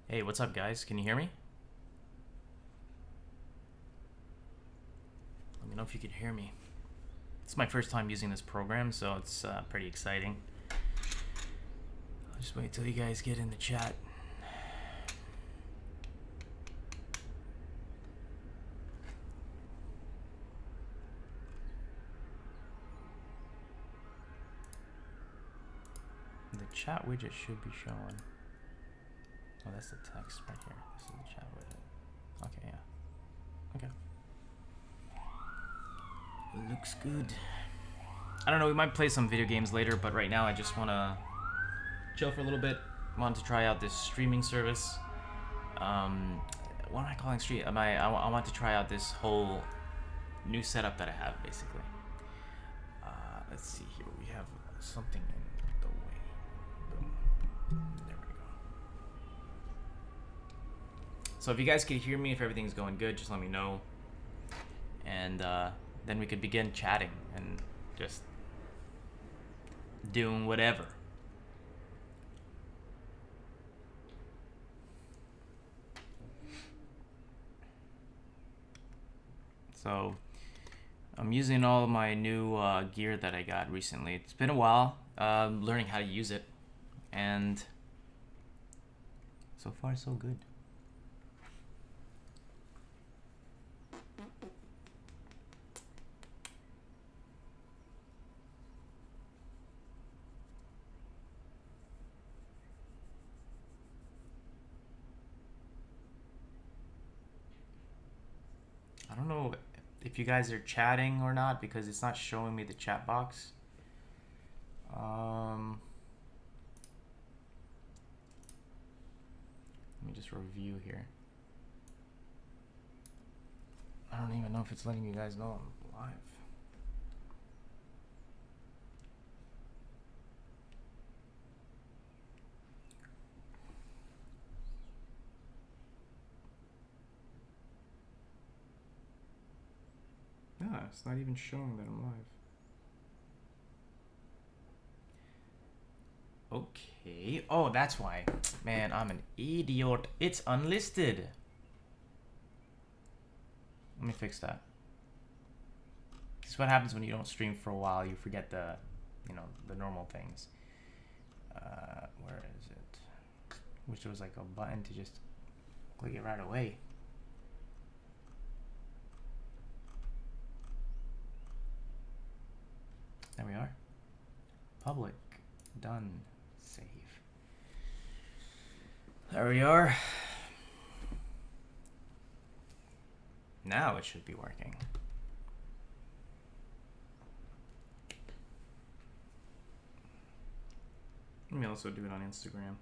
Hey, what's up, guys? Can you hear me? Let me know if you can hear me. It's my first time using this program, so it's pretty exciting. I'll just wait till you guys get in the chat. The chat widget should be showing. Oh, that's the text right here. This is the chat widget. Okay, yeah. Okay. Looks good. I don't know, we might play some video games later, but right now I just want to chill for a little bit. Want to try out this streaming service. What am I calling stream? I want to try out this whole new setup that I have, basically. Let's see here. We have something in the way. Boom. There we go. So if you guys can hear me, if everything's going good, just let me know. And then we could begin chatting and just doing whatever. So I'm using all of my new gear that I got recently. It's been a while learning how to use it, and so far so good. I don't know if you guys are chatting or not because it's not showing me the chat box. Let me just review here. I don't even know if it's letting you guys know I'm live. Yeah, it's not even showing that I'm live. Okay. Oh, that's why. Man, I'm an idiot. It's unlisted. Let me fix that. This is what happens when you don't stream for a while. You forget the normal things. Where is it? Wish there was like a button to just click it right away. There we are. Public. Done. Save. There we are. Now it should be working. Let me also do it on Instagram.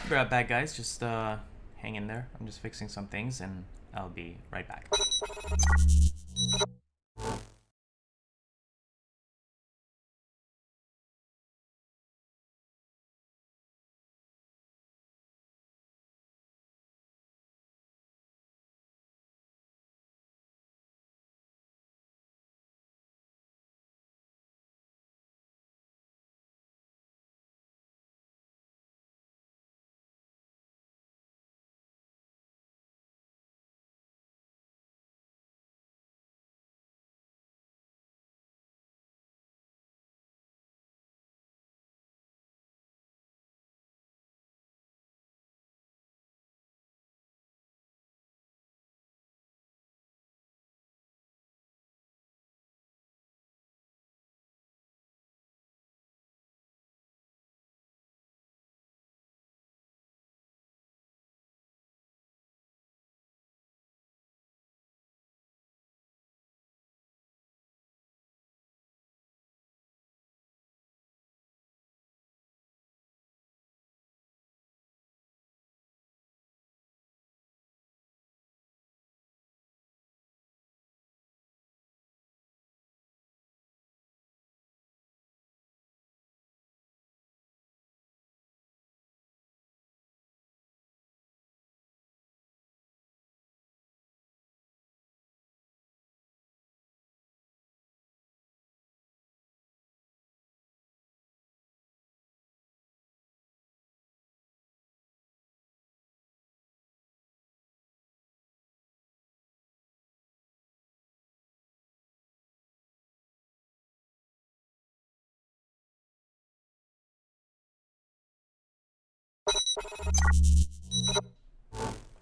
Be right back, guys. Just hang in there. I'm just fixing some things, and I'll be right back.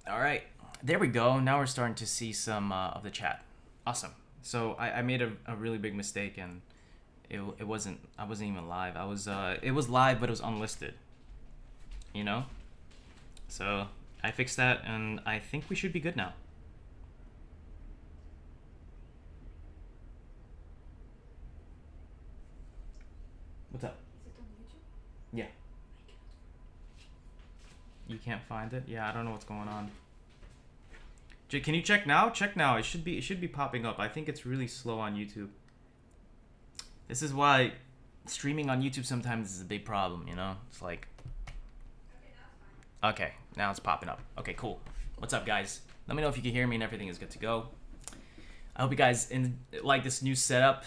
All right, there we go. Now we're starting to see some of the chat. Awesome. So I made a really big mistake, and it wasn't, I wasn't even live. I was it was live, but it was unlisted. You know. So I fixed that, and I think we should be good now. What's up? Is it on YouTube? Yeah. You can't find it? Yeah, I don't know what's going on. Can you check now? Check now. It should be popping up. I think it's really slow on YouTube. This is why streaming on YouTube sometimes is a big problem, you know? It's like, okay, now it's popping up. Okay, cool. What's up, guys? Let me know if you can hear me and everything is good to go. I hope you guys like this new setup.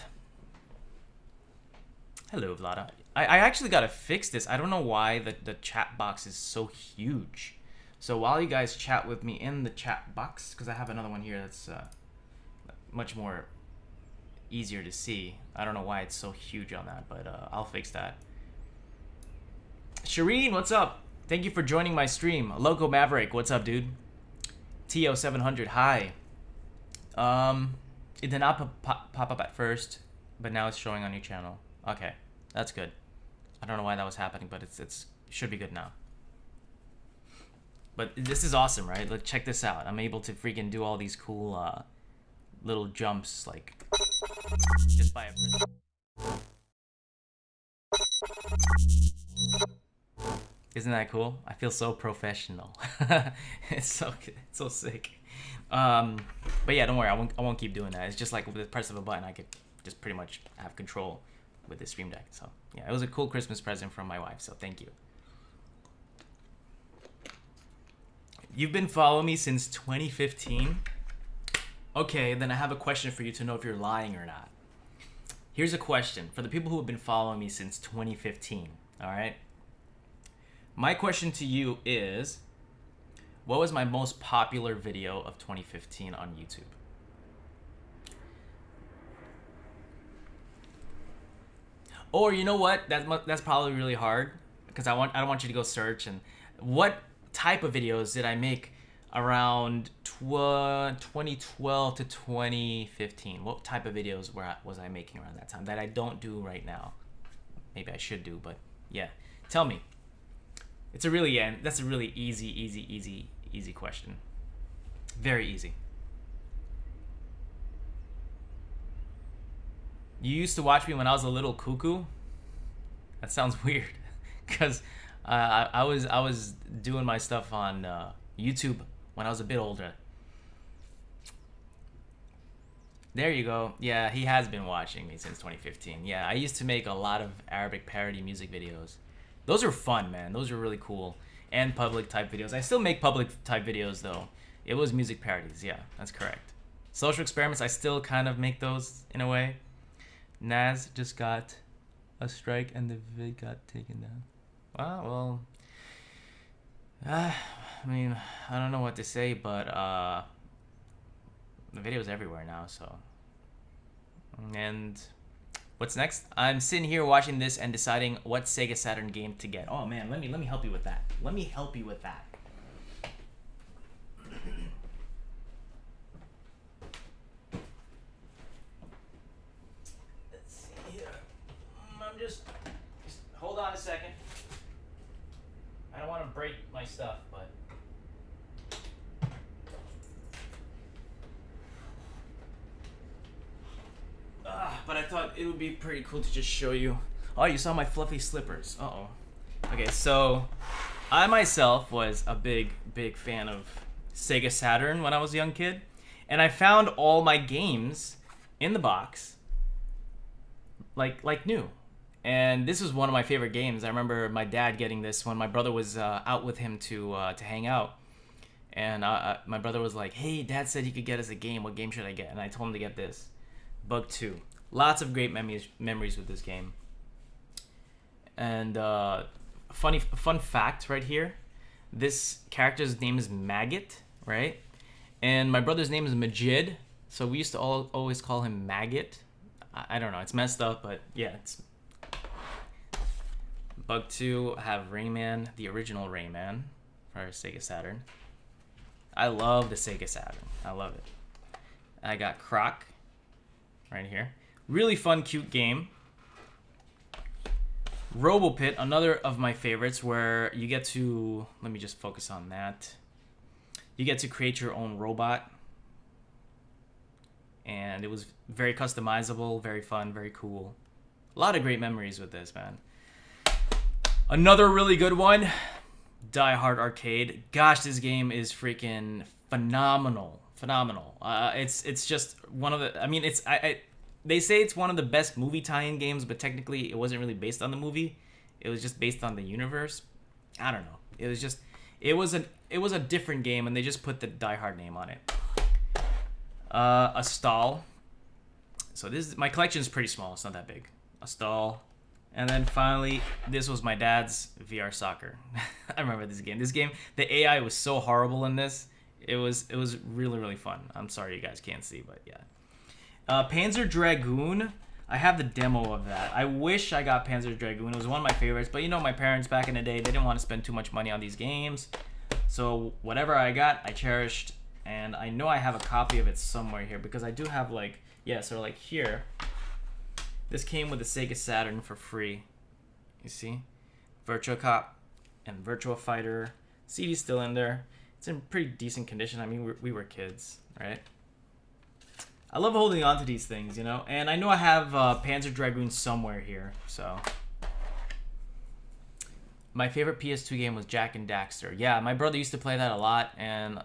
Hello, Vlada. I actually gotta fix this. I don't know why the chat box is so huge. So while you guys chat with me in the chat box, because I have another one here that's much more easier to see. I don't know why it's so huge on that, but I'll fix that. Shireen, what's up? Thank you for joining my stream. Loco Maverick, what's up, dude? TO700, hi. It did not pop up at first, but now it's showing on your channel. Okay, that's good. I don't know why that was happening, but it should be good now. But this is awesome, right? Like, check this out. I'm able to freaking do all these cool little jumps, like, just by a... Isn't that cool? I feel so professional. It's so sick. But yeah, don't worry. I won't keep doing that. It's just like with the press of a button, I could just pretty much have control with the Stream Deck. So yeah, it was a cool Christmas present from my wife. So thank you. You've been following me since 2015. Okay, then I have a question for you to know if you're lying or not. Here's a question for the people who have been following me since 2015. All right. My question to you is, what was my most popular video of 2015 on YouTube? Or you know what? That's probably really hard because I don't want you to go search. And what type of videos did I make around 2012 to 2015? What type of videos was I making around that time that I don't do right now? Maybe I should do, but yeah. Tell me. That's a really easy question. Very easy. You used to watch me when I was a little cuckoo? That sounds weird, because I was doing my stuff on YouTube when I was a bit older. There you go. Yeah, he has been watching me since 2015. Yeah, I used to make a lot of Arabic parody music videos. Those are fun, man. Those are really cool. And public type videos. I still make public type videos though. It was music parodies. Yeah, that's correct. Social experiments, I still kind of make those in a way. Naz just got a strike and the vid got taken down. Well, I mean, I don't know what to say, but the video's everywhere now, so. And what's next? I'm sitting here watching this and deciding what Sega Saturn game to get. Oh man, let me help you with that. Let me help you with that. Let's see here. I'm just hold on a second. I don't want to break my stuff, but but I thought it would be pretty cool to just show you. Oh, you saw my fluffy slippers. Uh-oh. Okay, so I myself was a big fan of Sega Saturn when I was a young kid, and I found all my games in the box, like new. And this was one of my favorite games. I remember my dad getting this when my brother was out with him to hang out, and my brother was like, "Hey, Dad said he could get us a game. What game should I get?" And I told him to get this, Bug 2. Lots of great memories with this game. And fun fact right here. This character's name is Maggot, right? And my brother's name is Majid, so we used to always call him Maggot. I don't know, it's messed up, but yeah, it's Bug 2, I have Rayman, the original Rayman for Sega Saturn. I love the Sega Saturn. I love it. I got Croc right here. Really fun, cute game. RoboPit, another of my favorites, where you get to... Let me just focus on that. You get to create your own robot. And it was very customizable, very fun, very cool. A lot of great memories with this, man. Another really good one, Die Hard Arcade. Gosh, this game is freaking phenomenal. Phenomenal. It's just one of the... I mean, they say it's one of the best movie tie-in games, but technically it wasn't really based on the movie. It was just based on the universe. I don't know. It was just... It was a different game, and they just put the Die Hard name on it. A stall. So my collection is pretty small. It's not that big. A stall. And then finally, this was my dad's VR Soccer. I remember this game. This game, the AI was so horrible in this. It was really, really fun. I'm sorry you guys can't see, but yeah. Panzer Dragoon. I have the demo of that. I wish I got Panzer Dragoon. It was one of my favorites. But you know, my parents back in the day, they didn't want to spend too much money on these games. So whatever I got, I cherished. And I know I have a copy of it somewhere here, because I do have like... Yeah, so like here... This came with the Sega Saturn for free. You see? Virtua Cop and Virtua Fighter. CD's still in there. It's in pretty decent condition. I mean, we were kids, right? I love holding on to these things, you know? And I know I have Panzer Dragoon somewhere here, so... My favorite PS2 game was Jak and Daxter. Yeah, my brother used to play that a lot, and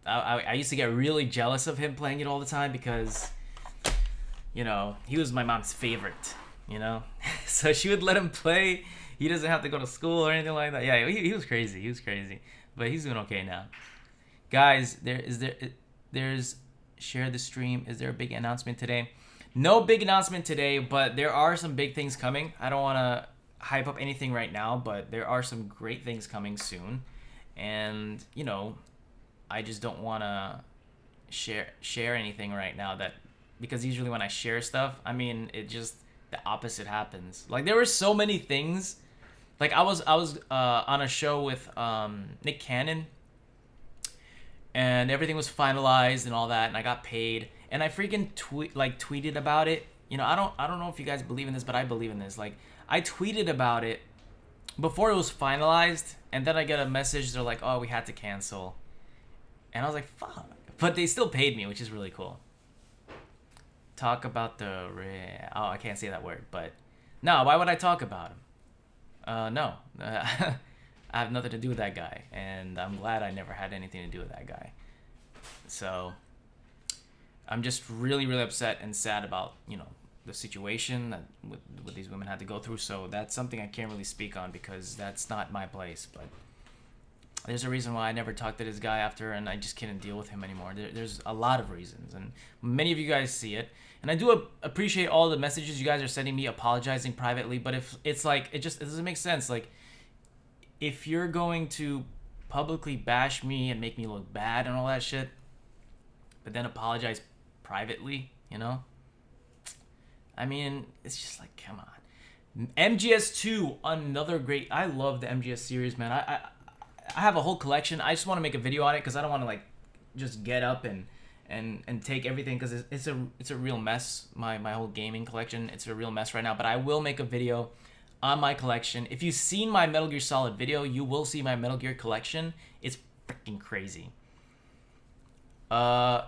I used to get really jealous of him playing it all the time, because... You know, he was my mom's favorite, you know? So she would let him play. He doesn't have to go to school or anything like that. Yeah, he was crazy. He was crazy. But he's doing okay now. Guys, there's share the stream. Is there a big announcement today? No big announcement today, but there are some big things coming. I don't want to hype up anything right now, but there are some great things coming soon. And, you know, I just don't want to share anything right now because usually when I share stuff, I mean, it just, the opposite happens. Like, there were so many things. Like, I was on a show with Nick Cannon, and everything was finalized and all that, and I got paid, and I freaking tweeted about it. You know, I don't know if you guys believe in this, but I believe in this. Like, I tweeted about it before it was finalized, and then I get a message. They're like, "Oh, we had to cancel," and I was like, "Fuck!" But they still paid me, which is really cool. Talk about the... Oh, I can't say that word, but... No, why would I talk about him? No. I have nothing to do with that guy, and I'm glad I never had anything to do with that guy. So, I'm just really, really upset and sad about, you know, the situation that what these women had to go through, so that's something I can't really speak on, because that's not my place, but... There's a reason why I never talked to this guy after, and I just couldn't deal with him anymore. There's a lot of reasons, and many of you guys see it. And I do appreciate all the messages you guys are sending me apologizing privately, but if it's like, it doesn't make sense. Like, if you're going to publicly bash me and make me look bad and all that shit, but then apologize privately, you know? I mean, it's just like, come on. MGS2, another great... I love the MGS series, man. I have a whole collection. I just want to make a video on it because I don't want to like just get up and take everything, because it's a real mess. My whole gaming collection, it's a real mess right now. But I will make a video on my collection. If you've seen my Metal Gear Solid video, you will see my Metal Gear collection. It's freaking crazy. Loco,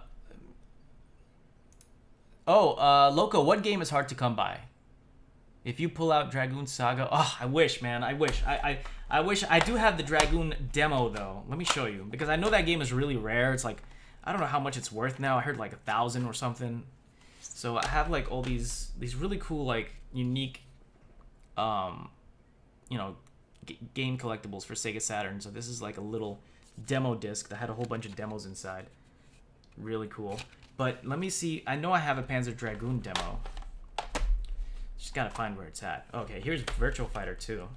what game is hard to come by? If you pull out Dragoon Saga... Oh, I wish, man. I wish. I wish. I do have the Dragoon demo, though. Let me show you. Because I know that game is really rare. It's like... I don't know how much it's worth now. I heard like 1,000 or something. So I have like all these really cool, like, unique... you know, game collectibles for Sega Saturn. So this is like a little demo disc that had a whole bunch of demos inside. Really cool. But let me see. I know I have a Panzer Dragoon demo. Just gotta find where it's at. Okay, here's Virtua Fighter 2.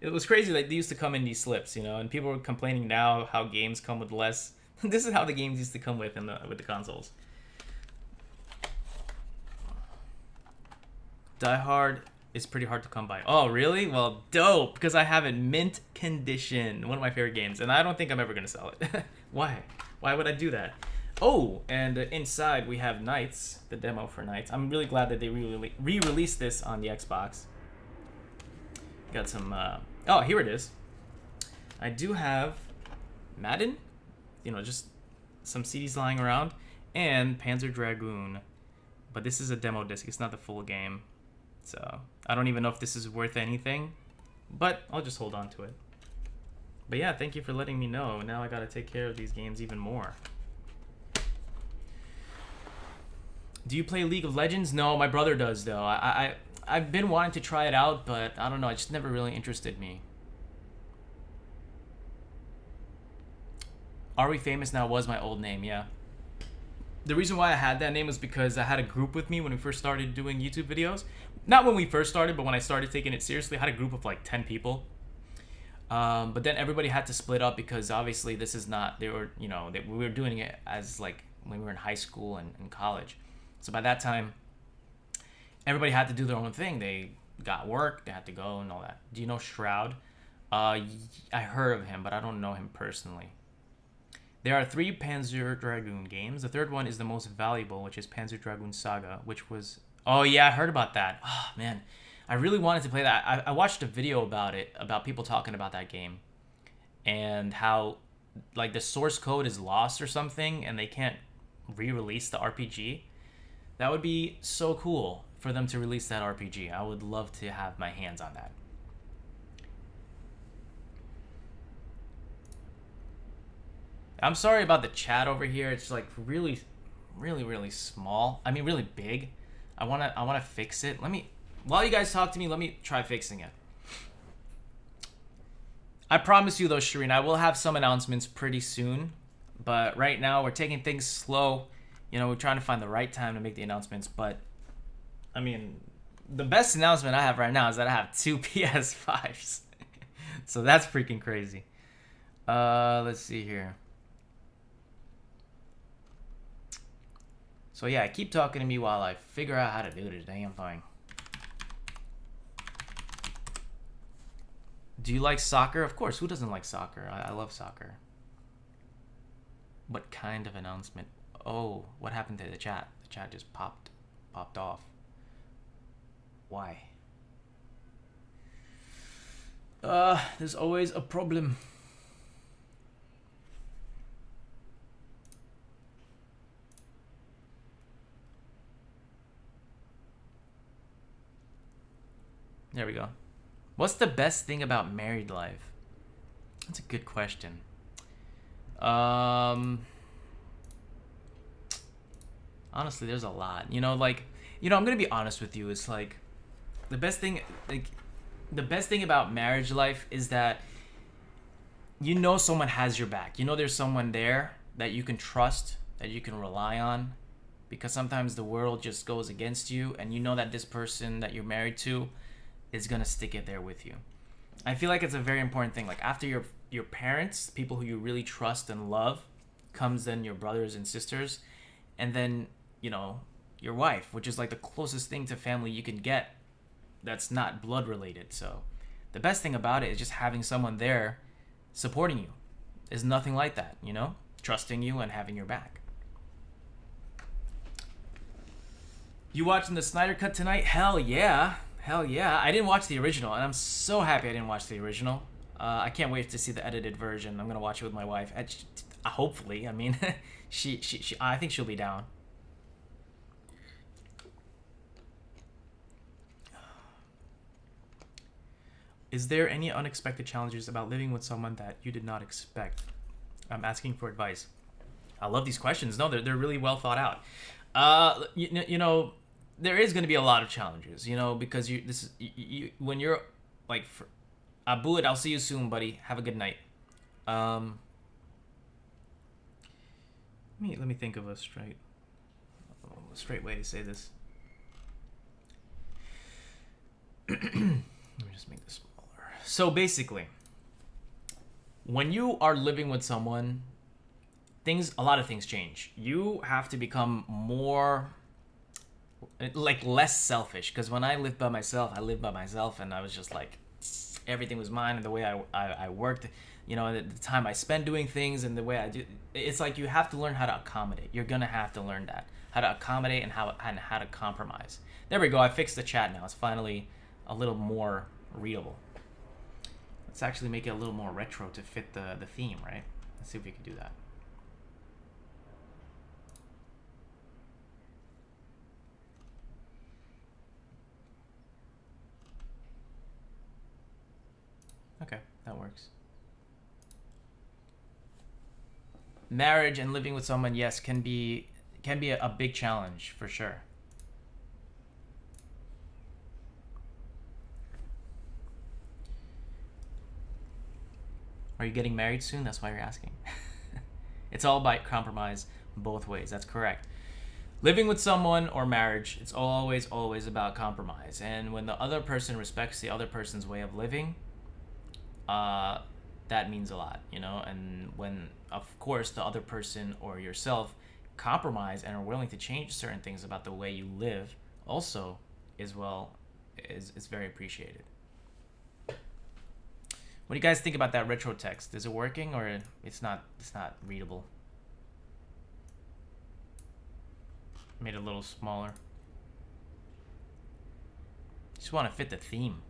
It was crazy, like, they used to come in these slips, you know, and people were complaining now how games come with less. This is how the games used to come with the consoles. Die Hard is pretty hard to come by. Oh, really? Well, dope, because I have it mint condition. One of my favorite games, and I don't think I'm ever gonna sell it. Why? Why would I do that? Oh, and inside we have Knights, the demo for Knights. I'm really glad that they re-released this on the Xbox. Got some, oh, here it is. I do have Madden, you know, just some CDs lying around, and Panzer Dragoon. But this is a demo disc, it's not the full game. So, I don't even know if this is worth anything, but I'll just hold on to it. But yeah, thank you for letting me know. Now I gotta take care of these games even more. Do you play League of Legends? No, my brother does though. I've been wanting to try it out, but I don't know, it just never really interested me. Are We Famous Now was my old name, yeah. The reason why I had that name was because I had a group with me when we first started doing YouTube videos. Not when we first started, but when I started taking it seriously, I had a group of like 10 people. But then everybody had to split up because obviously this is not, we were doing it as like when we were in high school and college. So by that time, everybody had to do their own thing. They got work, they had to go and all that. Do you know Shroud? I heard of him, but I don't know him personally. There are 3 Panzer Dragoon games. The third one is the most valuable, which is Panzer Dragoon Saga, which was... Oh, yeah, I heard about that. Oh, man. I really wanted to play that. I watched a video about it, about people talking about that game. And how, like, the source code is lost or something, and they can't re-release the RPG. That would be so cool for them to release that RPG. I would love to have my hands on that. I'm sorry about the chat over here. It's like really, really, really small. I mean, really big. I wanna fix it. While you guys talk to me, let me try fixing it. I promise you though, Shireen, I will have some announcements pretty soon. But right now, we're taking things slow. You know, we're trying to find the right time to make the announcements. But, I mean, the best announcement I have right now is that I have 2 PS5s. So that's freaking crazy. Let's see here. So yeah, keep talking to me while I figure out how to do this damn thing. Do you like soccer? Of course, who doesn't like soccer? I love soccer. What kind of announcement? Oh, what happened to the chat? The chat just popped off. Why? There's always a problem. There we go. What's the best thing about married life? That's a good question. Honestly, there's a lot. I'm gonna be honest with you. It's like the best thing about marriage life is that someone has your back. There's someone there that you can trust, that you can rely on, because sometimes the world just goes against you, and you know that this person that you're married to is gonna stick it there with you. I feel like it's a very important thing. Like after your parents, people who you really trust and love, comes then your brothers and sisters, and then your wife, which is like the closest thing to family you can get that's not blood related. So the best thing about it is just having someone there supporting you. There's nothing like that, trusting you and having your back. You watching the Snyder Cut tonight? Hell yeah. I didn't watch the original, and I'm so happy I didn't watch the original. I can't wait to see the edited version. I'm gonna watch it with my wife. Hopefully, I mean, she I think she'll be down. Is there any unexpected challenges about living with someone that you did not expect? I'm asking for advice. I love these questions. No, they're really well thought out. There is going to be a lot of challenges, because when you're like, Abud, I'll see you soon, buddy. Have a good night. Let me think of a straight way to say this. Let me just make this smaller. So basically, when you are living with someone, a lot of things change. You have to become more like less selfish. Because when I lived by myself, and I was just like, everything was mine, and the way I worked, you know, the time I spend doing things, and the way I do. It's like you have to learn how to accommodate. You're gonna have to learn that, how to accommodate and how to compromise. There we go. I fixed the chat now. It's finally a little more readable. Let's actually make it a little more retro to fit the theme, right? Let's see if we can do that. Okay, that works. Marriage and living with someone, yes, can be a big challenge for sure. Are you getting married soon? That's why you're asking. It's all about compromise both ways. That's correct. Living with someone or marriage, it's always about compromise. And when the other person respects the other person's way of living, that means a lot, you know. And when, of course, the other person or yourself compromise and are willing to change certain things about the way you live, also is very appreciated. What do you guys think about that retro text? Is it working, or it's not readable? Made it a little smaller. Just want to fit the theme.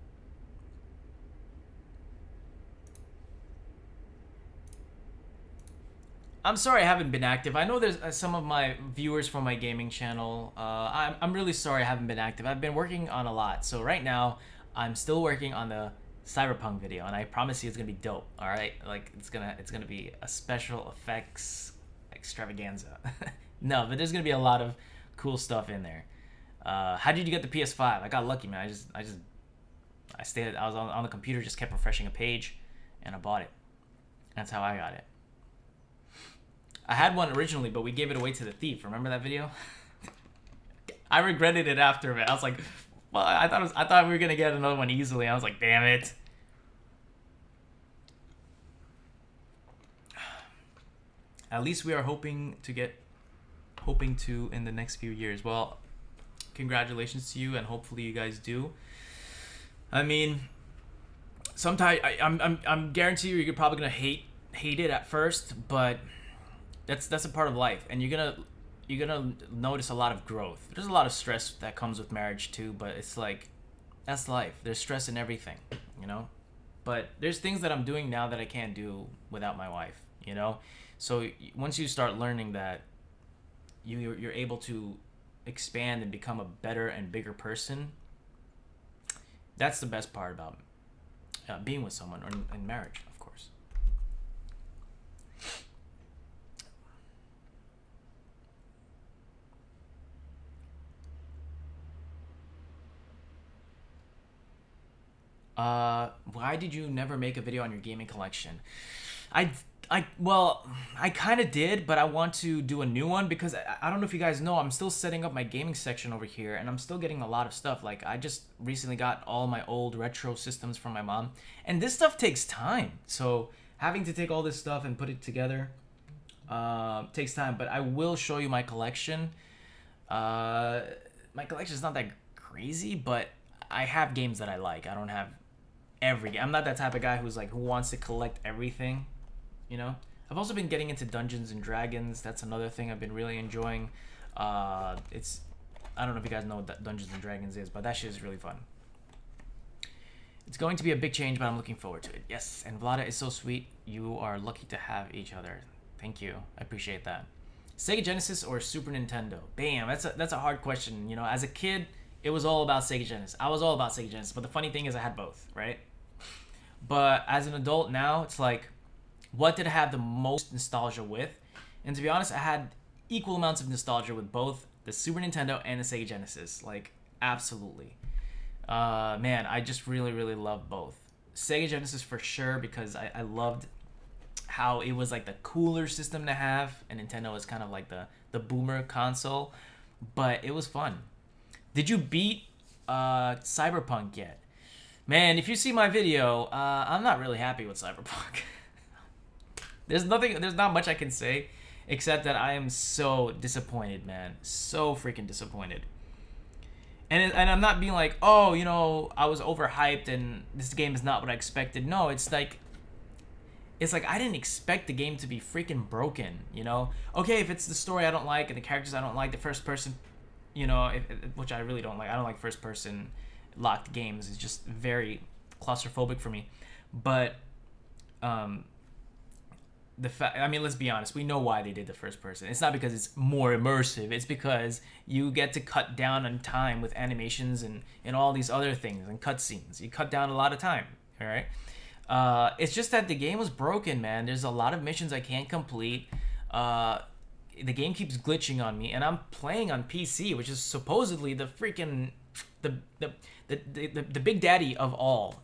I'm sorry I haven't been active. I know there's some of my viewers from my gaming channel. I'm really sorry I haven't been active. I've been working on a lot. So right now, I'm still working on the Cyberpunk video, and I promise you it's gonna be dope. All right, like it's gonna be a special effects extravaganza. No, but there's gonna be a lot of cool stuff in there. How did you get the PS5? I got lucky, man. I was on the computer, just kept refreshing a page, and I bought it. That's how I got it. I had one originally, but we gave it away to the thief. Remember that video? I regretted it after, man. I was like, well, I thought we were gonna get another one easily. I was like, damn it. At least we are hoping to in the next few years. Well, congratulations to you, and hopefully you guys do. I mean, sometimes I'm guarantee you're probably gonna hate it at first, but that's a part of life, and you're gonna notice a lot of growth. There's a lot of stress that comes with marriage too, but it's like, that's life. There's stress in everything, you know. But there's things that I'm doing now that I can't do without my wife, you know. So once you start learning that, you're able to expand and become a better and bigger person. That's the best part about being with someone, or in marriage, of course. Why did you never make a video on your gaming collection? Well, I kind of did, but I want to do a new one because I don't know if you guys know, I'm still setting up my gaming section over here, and I'm still getting a lot of stuff. Like, I just recently got all my old retro systems from my mom, and this stuff takes time. So having to take all this stuff and put it together takes time, but I will show you my collection. My collection is not that crazy, but I have games that I like. I don't have every game. I'm not that type of guy who wants to collect everything. You know, I've also been getting into Dungeons and Dragons. That's another thing I've been really enjoying. I don't know if you guys know what Dungeons and Dragons is, but that shit is really fun. It's going to be a big change, but I'm looking forward to it. Yes, and Vlada is so sweet. You are lucky to have each other. Thank you. I appreciate that. Sega Genesis or Super Nintendo? Bam, that's a hard question. You know, as a kid, it was all about Sega Genesis. I was all about Sega Genesis, but the funny thing is I had both, right? But as an adult now, it's like, what did I have the most nostalgia with? And to be honest, I had equal amounts of nostalgia with both the Super Nintendo and the Sega Genesis. Like, absolutely. Man, I just really, really love both. Sega Genesis for sure, because I loved how it was like the cooler system to have, and Nintendo was kind of like the boomer console. But it was fun. Did you beat Cyberpunk yet? Man, if you see my video, I'm not really happy with Cyberpunk. There's not much I can say, except that I am so disappointed, man. So freaking disappointed. And I'm not being like, oh, I was overhyped and this game is not what I expected. No, it's like I didn't expect the game to be freaking broken. Okay, if it's the story I don't like and the characters I don't like, the first person, which I really don't like. I don't like first person locked games. It's just very claustrophobic for me. But let's be honest. We know why they did the first person. It's not because it's more immersive. It's because you get to cut down on time with animations and all these other things and cutscenes. You cut down a lot of time. All right. It's just that the game was broken, man. There's a lot of missions I can't complete. The game keeps glitching on me, and I'm playing on PC, which is supposedly the freaking the big daddy of all,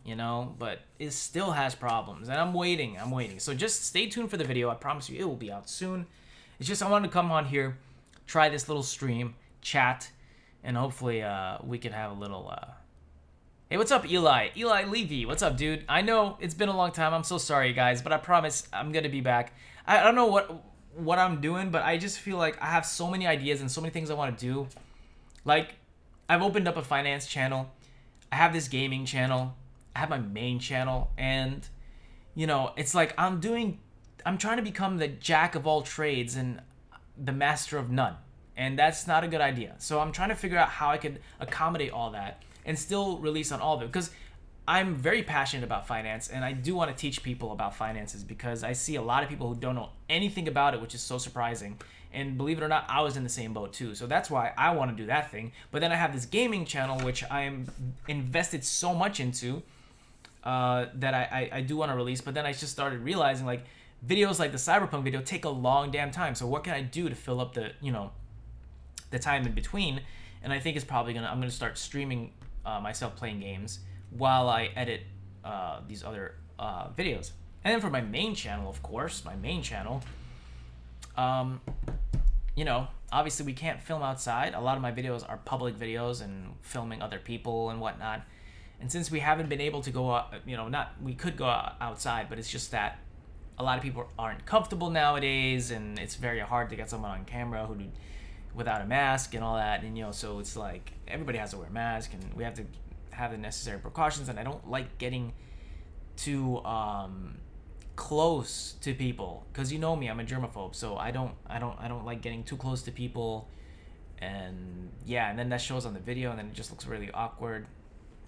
but it still has problems, and I'm waiting. So just stay tuned for the video. I promise you, it will be out soon. It's just I wanted to come on here, try this little stream, chat, and hopefully we can have a little. Hey, what's up, Eli? Eli Levy, what's up, dude? I know it's been a long time. I'm so sorry, guys, but I promise I'm gonna be back. I don't know what I'm doing, but I just feel like I have so many ideas and so many things I want to do. Like, I've opened up a finance channel. I have this gaming channel. I have my main channel, and it's like I'm trying to become the jack of all trades and the master of none, and that's not a good idea. So I'm trying to figure out how I could accommodate all that and still release on all of it, because I'm very passionate about finance, and I do want to teach people about finances, because I see a lot of people who don't know anything about it, which is so surprising. And believe it or not, I was in the same boat too. So that's why I want to do that thing. But then I have this gaming channel, which I am invested so much into, that I do want to release. But then I just started realizing, like, videos like the Cyberpunk video take a long damn time. So what can I do to fill up the time in between? And I think it's probably I'm gonna start streaming myself playing games while I edit these other videos. And then for my main channel, of course, obviously we can't film outside. A lot of my videos are public videos and filming other people and whatnot. And since we haven't been able to go out, we could go outside, but it's just that a lot of people aren't comfortable nowadays, and it's very hard to get someone on camera without a mask and all that. And so it's like everybody has to wear a mask, and we have to have the necessary precautions. And I don't like getting too close to people, because me, I'm a germaphobe, so I don't like getting too close to people. And and then that shows on the video, and then it just looks really awkward.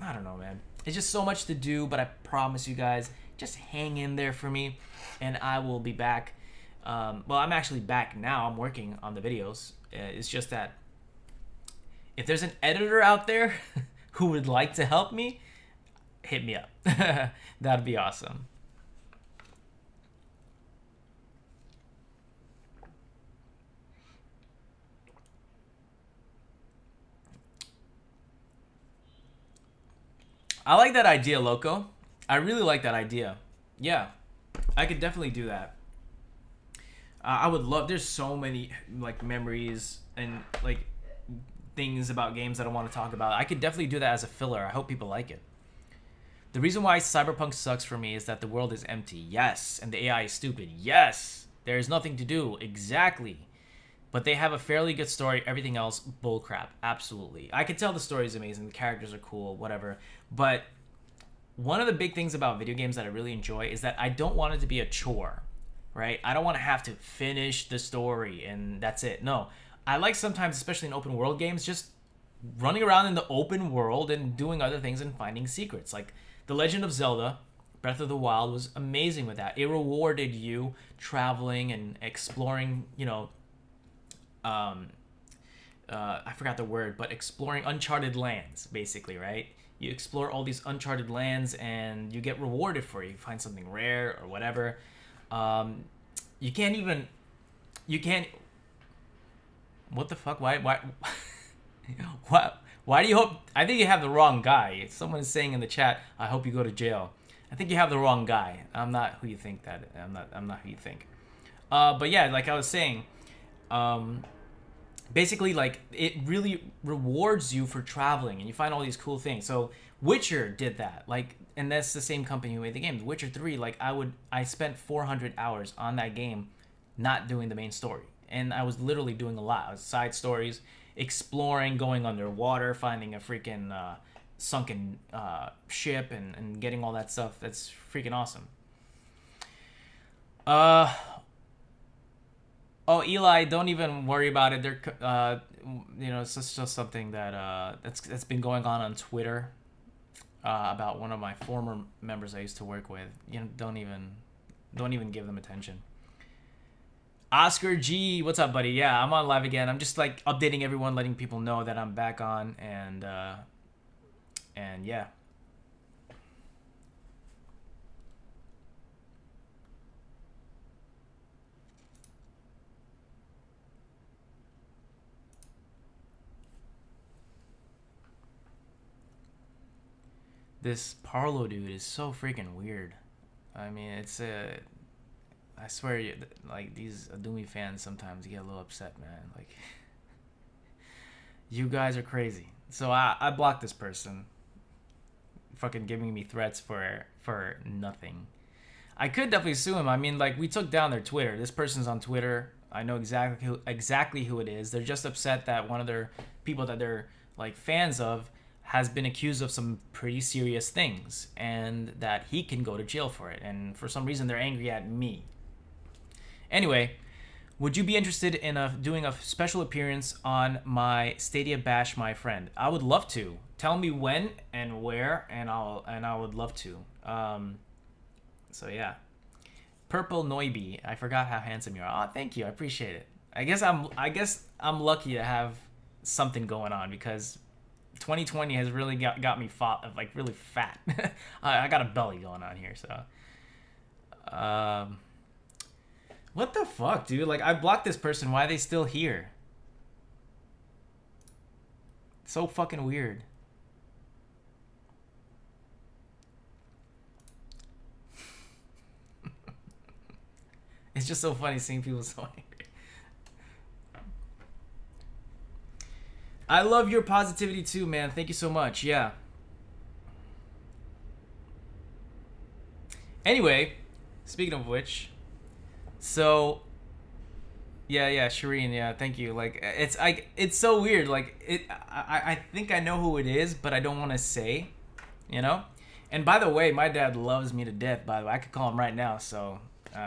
I don't know, man. It's just so much to do, but I promise you guys, just hang in there for me, and I will be back. Well, I'm actually back now. I'm working on the videos. It's just that if there's an editor out there who would like to help me, hit me up. That'd be awesome. I like that idea, Loco. I really like that idea. Yeah, I could definitely do that. I would love. There's so many like memories and like things about games that I want to talk about. I could definitely do that as a filler. I hope people like it. The reason why Cyberpunk sucks for me is that the world is empty. Yes, and the AI is stupid. Yes, there is nothing to do. Exactly. But they have a fairly good story. Everything else, bullcrap. Absolutely. I could tell the story is amazing. The characters are cool, whatever. But one of the big things about video games that I really enjoy is that I don't want it to be a chore, right? I don't want to have to finish the story and that's it. No. I like sometimes, especially in open world games, just running around in the open world and doing other things and finding secrets. Like The Legend of Zelda, Breath of the Wild was amazing with that. It rewarded you traveling and exploring, I forgot the word, but exploring uncharted lands, basically, right? You explore all these uncharted lands and you get rewarded for it. You find something rare or whatever. You can't. What the fuck? Why? Why do you hope? I think you have the wrong guy. Someone is saying in the chat, "I hope you go to jail." I think you have the wrong guy. I'm not who you think that. I'm not who you think. But yeah, like I was saying, basically, like, it really rewards you for traveling and you find all these cool things. So Witcher did that, like, and that's the same company who made the game. Witcher 3, like, I spent 400 hours on that game not doing the main story, and I was literally doing a lot. I was side stories, exploring, going underwater, finding a freaking sunken ship, and getting all that stuff. That's freaking awesome. Oh, Eli, don't even worry about it. They're, it's just something that's been going on Twitter about one of my former members I used to work with. Don't even give them attention. Oscar G, what's up, buddy? Yeah, I'm on live again. I'm just like updating everyone, letting people know that I'm back on, and yeah. This Parlo dude is so freaking weird. I mean, I swear, like, these Adumi fans sometimes get a little upset, man. Like, you guys are crazy. So I blocked this person. Fucking giving me threats for nothing. I could definitely sue him. I mean, like, we took down their Twitter. This person's on Twitter. I know exactly who it is. They're just upset that one of their people that they're, like, fans of has been accused of some pretty serious things, and that he can go to jail for it. And for some reason, they're angry at me. Anyway, would you be interested in doing a special appearance on my Stadia Bash, my friend? I would love to. Tell me when and where, and I would love to. So yeah. Purple Noiby, I forgot how handsome you are. Oh, thank you. I appreciate it. I guess I'm lucky to have something going on, because 2020 has really got me like really fat. I got a belly going on here, so. What the fuck, dude? Like, I blocked this person. Why are they still here? So fucking weird. It's just so funny seeing people so angry. I love your positivity too, man. Thank you so much. Yeah. Anyway, speaking of which, so yeah, Shireen, yeah, thank you. Like, it's so weird. Like, I think I know who it is, but I don't want to say, you know. And by the way, my dad loves me to death. By the way, I could call him right now. So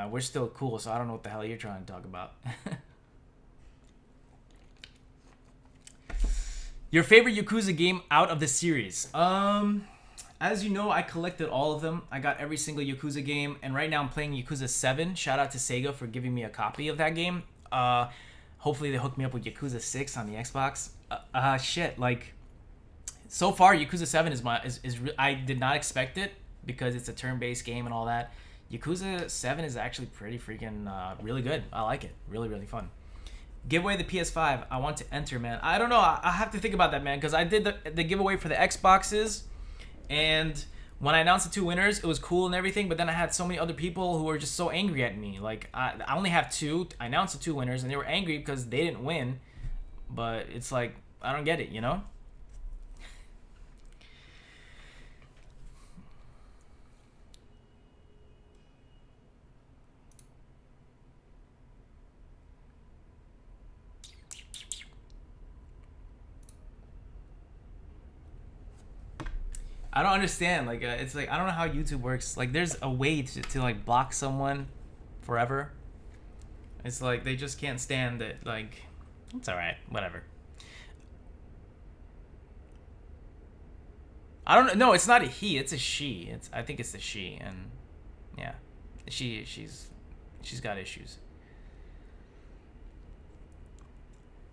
we're still cool. So I don't know what the hell you're trying to talk about. Your favorite Yakuza game out of the series? As you know, I collected all of them. I got every single Yakuza game, and right now I'm playing Yakuza 7. Shout out to Sega for giving me a copy of that game. Hopefully they hook me up with Yakuza 6 on the Xbox. Shit, like, so far Yakuza 7 I did not expect it, because it's a turn-based game and all that. Yakuza 7 is actually pretty freaking really good. I like it. Really, really fun. Give away the PS5. I want to enter, man. I don't know. I have to think about that, man, because I did the giveaway for the Xboxes, and when I announced the 2 winners, it was cool and everything, but then I had so many other people who were just so angry at me. Like, I only have 2. I announced the 2 winners, and they were angry because they didn't win, but it's like, I don't get it, you know? I don't understand. Like, it's like, I don't know how YouTube works. Like, there's a way to like block someone forever. It's like they just can't stand it. Like, it's all right, whatever. I don't know. No, it's not a he. It's a she. I think it's the she, and yeah, she's got issues.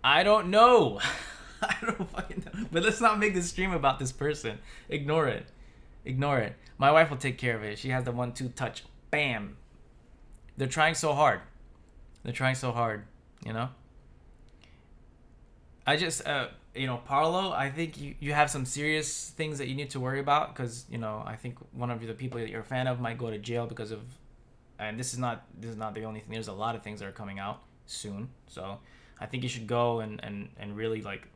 I don't know. I don't fucking know. But let's not make this stream about this person. Ignore it. Ignore it. My wife will take care of it. She has the 1-2 touch. Bam. They're trying so hard. They're trying so hard, you know? I just, Parlo, I think you have some serious things that you need to worry about, because, I think one of the people that you're a fan of might go to jail because of, and this is not the only thing. There's a lot of things that are coming out soon. So I think you should go and really, like,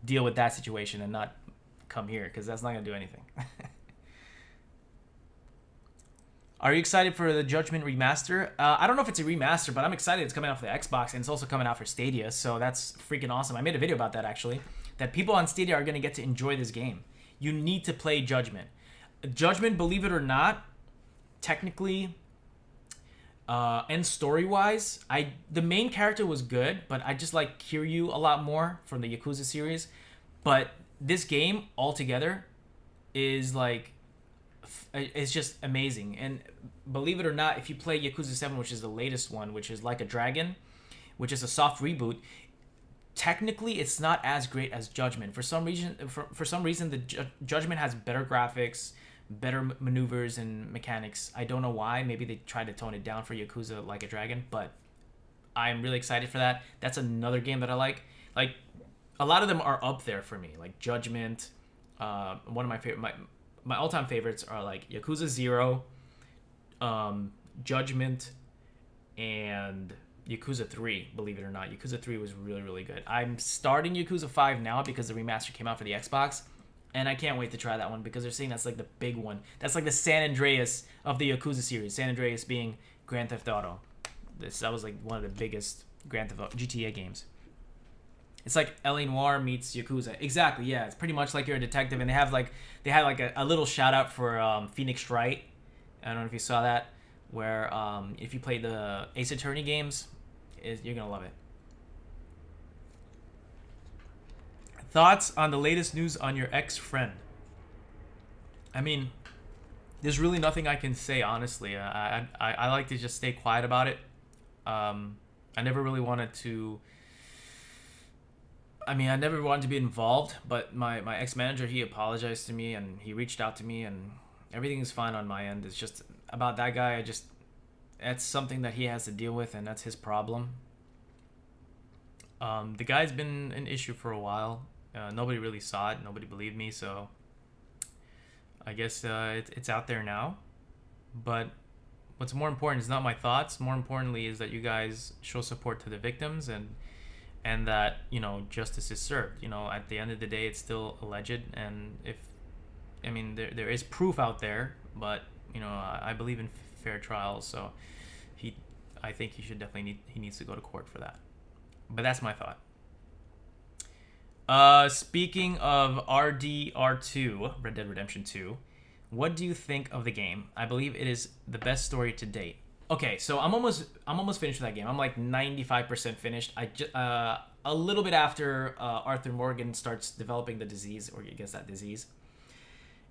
deal with that situation and not come here, because that's not going to do anything. Are you excited for the Judgment remaster? I don't know if it's a remaster, but I'm excited. It's coming out for the Xbox, and it's also coming out for Stadia, so that's freaking awesome. I made a video about that, actually, that people on Stadia are going to get to enjoy this game. You need to play Judgment. Judgment, believe it or not, technically and story-wise, the main character was good, but I just like Kiryu a lot more from the Yakuza series. But this game altogether is like, it's just amazing. And believe it or not, if you play Yakuza 7, which is the latest one, which is Like a Dragon, which is a soft reboot, technically it's not as great as Judgment. For some reason, the Judgment has better graphics, better maneuvers and mechanics. I don't know why. Maybe they tried to tone it down for Yakuza Like a Dragon, but I'm really excited for that. That's another game that I like. Like, a lot of them are up there for me, like Judgment. One of my favorite, my all-time favorites are like Yakuza 0, Judgment, and Yakuza 3, believe it or not. Yakuza 3 was really, really good. I'm starting Yakuza 5 now because the remaster came out for the Xbox, and I can't wait to try that one because they're saying that's like the big one. That's like the San Andreas of the Yakuza series. San Andreas being Grand Theft Auto. That was like one of the biggest Grand Theft Auto GTA games. It's like L.A. Noire meets Yakuza. Exactly, yeah. It's pretty much like you're a detective, and they had like a little shout out for Phoenix Wright. I don't know if you saw that, where if you play the Ace Attorney games, you're gonna love it. Thoughts on the latest news on your ex-friend? I mean, there's really nothing I can say, honestly. I like to just stay quiet about it. I never really wanted to. I never wanted to be involved, but my ex-manager, he apologized to me, and he reached out to me, and everything is fine on my end. It's just about that guy, that's something that he has to deal with, and that's his problem. The guy's been an issue for a while. Nobody really saw it. Nobody believed me, so I guess it's out there now. But what's more important is not my thoughts. More importantly is that you guys show support to the victims, and that, justice is served. At the end of the day, it's still alleged, and there is proof out there, but I believe in fair trials, so I think he needs to go to court for that. But that's my thought. Speaking of RDR2, Red Dead Redemption 2, what do you think of the game? I believe it is the best story to date. Okay, so I'm almost finished with that game. I'm like 95% finished. A little bit after Arthur Morgan starts developing the disease, or gets that disease.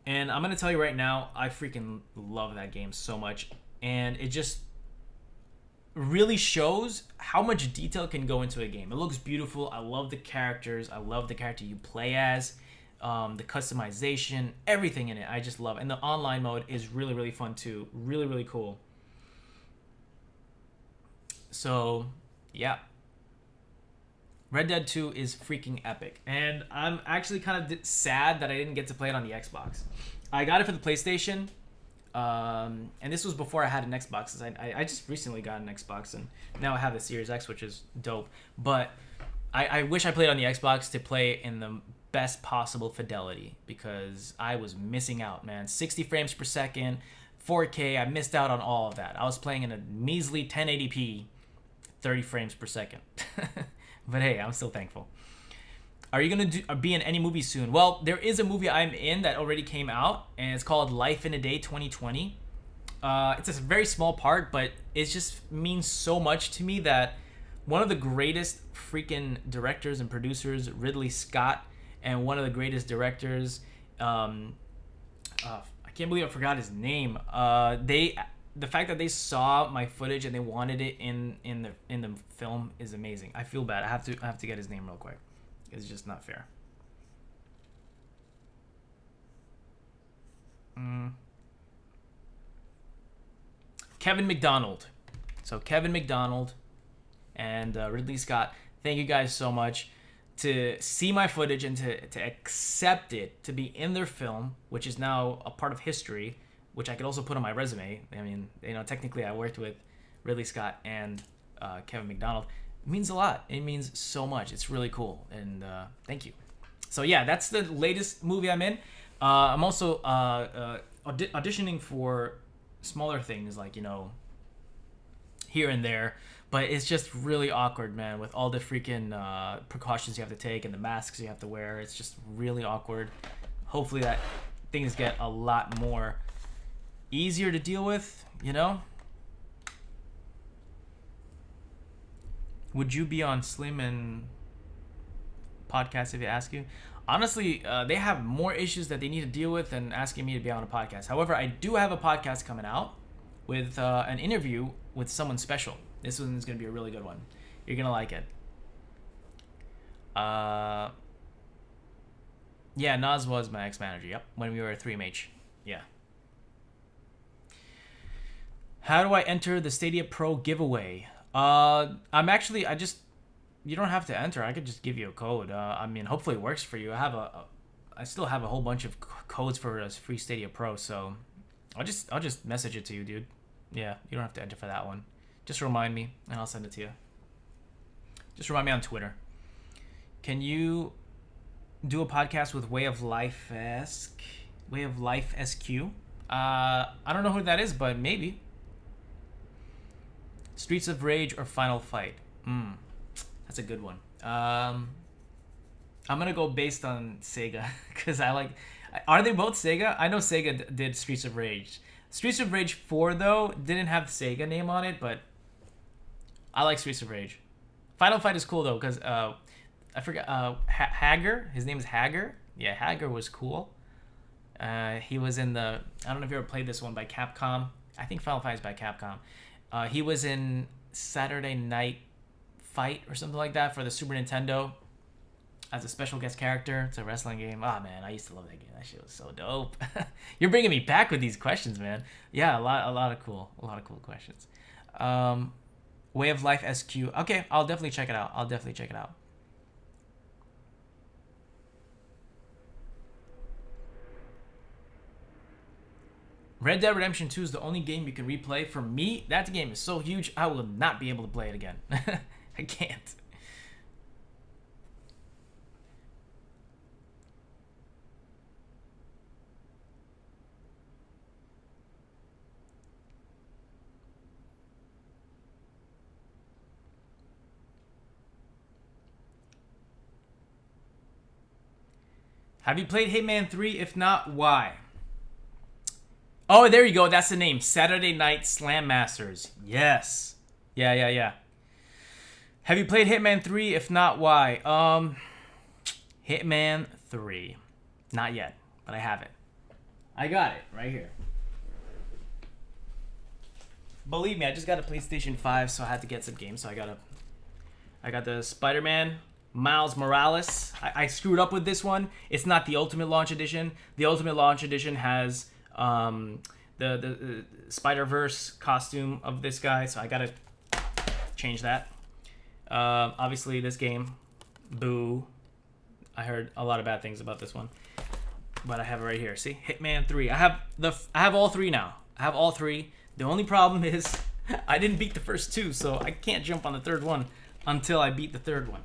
And I'm gonna tell you right now, I freaking love that game so much, and it just really shows how much detail can go into a game. It looks beautiful. I love the characters. I love the character you play as. The customization, everything in it, I just love. And the online mode is really, really fun too. Really, really cool. So, yeah. Red Dead 2 is freaking epic. And I'm actually kind of sad that I didn't get to play it on the Xbox. I got it for the PlayStation. And this was before I had an Xbox. I just recently got an Xbox, and now I have the Series X, which is dope. But I wish I played on the Xbox to play in the best possible fidelity, because I was missing out, man. 60 frames per second, 4K, I missed out on all of that. I was playing in a measly 1080p, 30 frames per second. But hey, I'm still thankful. Are you going to be in any movie soon? Well, there is a movie I'm in that already came out, and it's called Life in a Day 2020. It's a very small part, but it just means so much to me that one of the greatest freaking directors and producers, Ridley Scott, and one of the greatest directors, I can't believe I forgot his name. The fact that they saw my footage and they wanted it in the film is amazing. I feel bad. I have to get his name real quick. It's just not fair. Kevin McDonald. So Kevin McDonald and Ridley Scott, thank you guys so much to see my footage and to accept it to be in their film, which is now a part of history, which I could also put on my resume. Technically I worked with Ridley Scott and Kevin McDonald. It means a lot. It means so much. It's really cool, and thank you. So yeah, that's the latest movie I'm in. I'm also auditioning for smaller things like, here and there. But it's just really awkward, man, with all the freaking precautions you have to take and the masks you have to wear. It's just really awkward. Hopefully that things get a lot more easier to deal with, Would you be on Slim and podcast if you ask you? Honestly, they have more issues that they need to deal with than asking me to be on a podcast. However, I do have a podcast coming out with an interview with someone special. This one's going to be a really good one. You're going to like it. Yeah, Nas was my ex-manager. Yep, when we were a 3MH. Yeah. How do I enter the Stadia Pro giveaway? You don't have to enter. I could just give you a code. Hopefully it works for you. I still have a whole bunch of codes for a free Stadia Pro, so I'll just message it to you, dude. Yeah, you don't have to enter for that one. Just remind me, and I'll send it to you. Just remind me on Twitter. Can you do a podcast with Way of Life SQ? I don't know who that is, but maybe. Streets of Rage or Final Fight? That's a good one. I'm gonna go based on Sega because I like. Are they both Sega? I know Sega did Streets of Rage. Streets of Rage 4 though didn't have the Sega name on it, but I like Streets of Rage. Final Fight is cool though because I forgot Hager. His name is Hager. Yeah, Hager was cool. He was in the. I don't know if you ever played this one by Capcom. I think Final Fight is by Capcom. He was in Saturday Night Fight or something like that for the Super Nintendo as a special guest character. It's a wrestling game. Oh man, I used to love that game. That shit was so dope. You're bringing me back with these questions, man. Yeah, a lot of cool questions. Way of Life SQ. Okay, I'll definitely check it out. Red Dead Redemption 2 is the only game you can replay. For me, that game is so huge, I will not be able to play it again. I can't. Have you played Hitman 3? If not, why? Oh, there you go. That's the name. Saturday Night Slam Masters. Yes. Yeah. Have you played Hitman 3? If not, why? Hitman 3. Not yet, but I have it. I got it right here. Believe me, I just got a PlayStation 5, so I had to get some games. So I got the Spider-Man Miles Morales. I screwed up with this one. It's not the Ultimate Launch Edition. The Ultimate Launch Edition has the Spider-Verse costume of this guy, so I gotta change that. Obviously this game, boo. I heard a lot of bad things about this one, but I have it right here. See, Hitman 3. I have all three now. I have all three. The only problem is I didn't beat the first two, so I can't jump on the third one until I beat the third one.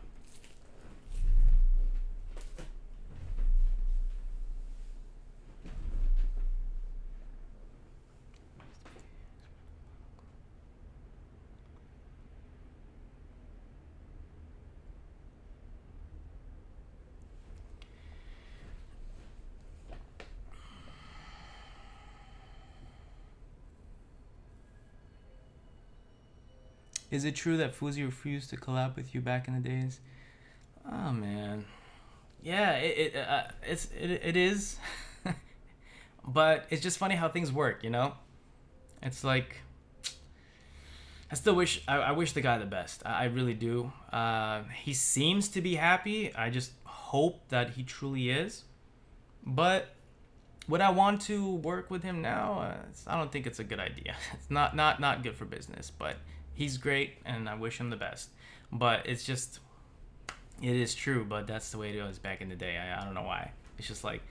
Is it true that Fuzi refused to collab with you back in the days? Oh man, yeah, it is, but it's just funny how things work, you know. It's like I wish the guy the best. I really do. He seems to be happy. I just hope that he truly is. But would I want to work with him now? I don't think it's a good idea. It's not good for business, but. He's great, and I wish him the best. But it's just, it is true, but that's the way it was back in the day. I don't know why. It's just like,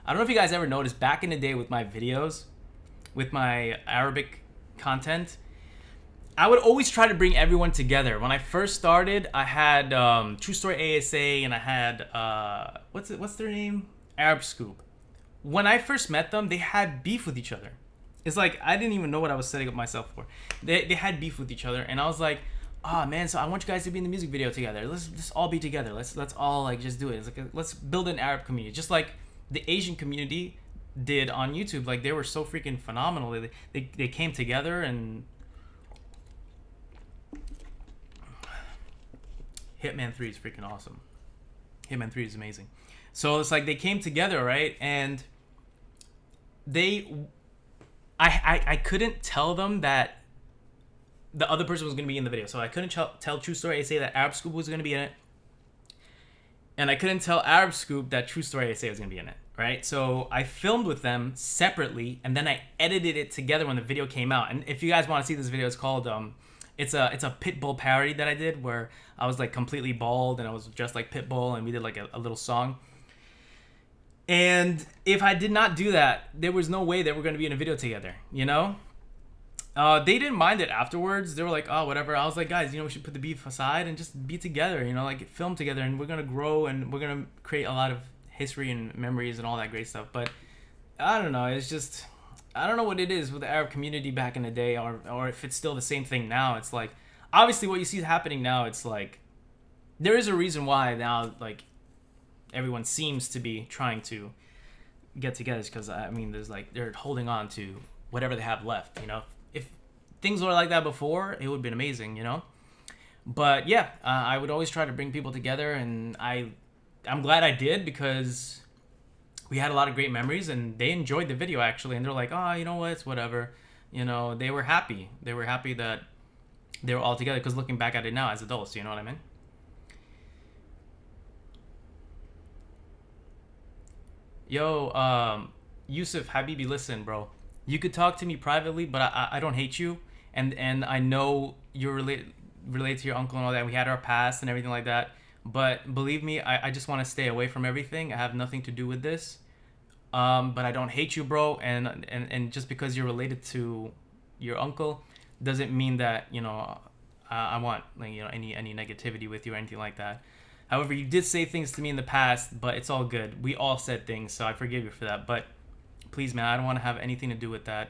I don't know if you guys ever noticed, back in the day with my videos, with my Arabic content, I would always try to bring everyone together. When I first started, I had True Story ASA, and I had, what's their name? Arab Scoop. When I first met them, they had beef with each other. It's like I didn't even know what I was setting up myself for. They had beef with each other, and I was like, oh man, so I want you guys to be in the music video together. Let's just all be together. Let's all like just do it. It's like let's build an Arab community, just like the Asian community did on YouTube. Like they were so freaking phenomenal. They came together, and Hitman 3 is freaking awesome. Hitman 3 is amazing. So it's like they came together, right? And I couldn't tell them that the other person was going to be in the video. So I couldn't tell True Story SA that Arab Scoop was going to be in it. And I couldn't tell Arab Scoop that True Story SA was going to be in it, right? So I filmed with them separately, and then I edited it together when the video came out. And if you guys want to see this video, it's called it's a Pitbull parody that I did where I was like completely bald and I was just like Pitbull, and we did like a little song. And if I did not do that, there was no way that we're going to be in a video together, you know? They didn't mind it afterwards. They were like, oh, whatever. I was like, guys, we should put the beef aside and just be together, like film together, and we're going to grow and we're going to create a lot of history and memories and all that great stuff. But I don't know. It's just, I don't know what it is with the Arab community back in the day, or if it's still the same thing now. It's like, obviously what you see happening now, it's like, there is a reason why now, like, everyone seems to be trying to get together, because I mean, there's like, they're holding on to whatever they have left, If things were like that before, it would have been amazing, But yeah, I would always try to bring people together, and I'm glad I did, because we had a lot of great memories, and they enjoyed the video actually, and they're like, oh, you know what, it's whatever, they were happy. They were happy that they were all together, because looking back at it now as adults, you know what I mean? Yo, Yusuf Habibi, listen, bro. You could talk to me privately, but I don't hate you, and I know you're related to your uncle and all that. We had our past and everything like that, but believe me, I just want to stay away from everything. I have nothing to do with this, but I don't hate you, bro. And just because you're related to your uncle doesn't mean that I want any negativity with you or anything like that. However, you did say things to me in the past, but it's all good. We all said things, so I forgive you for that. But please, man, I don't want to have anything to do with that.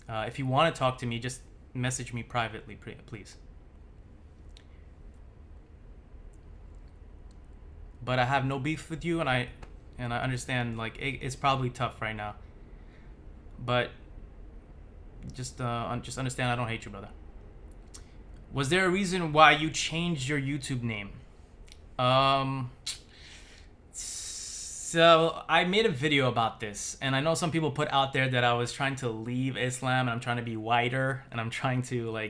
If you want to talk to me, just message me privately, please. But I have no beef with you, and I understand, like, it's probably tough right now. But just understand, I don't hate you, brother. Was there a reason why you changed your YouTube name? So I made a video about this, and I know some people put out there that I was trying to leave Islam and I'm trying to be whiter and I'm trying to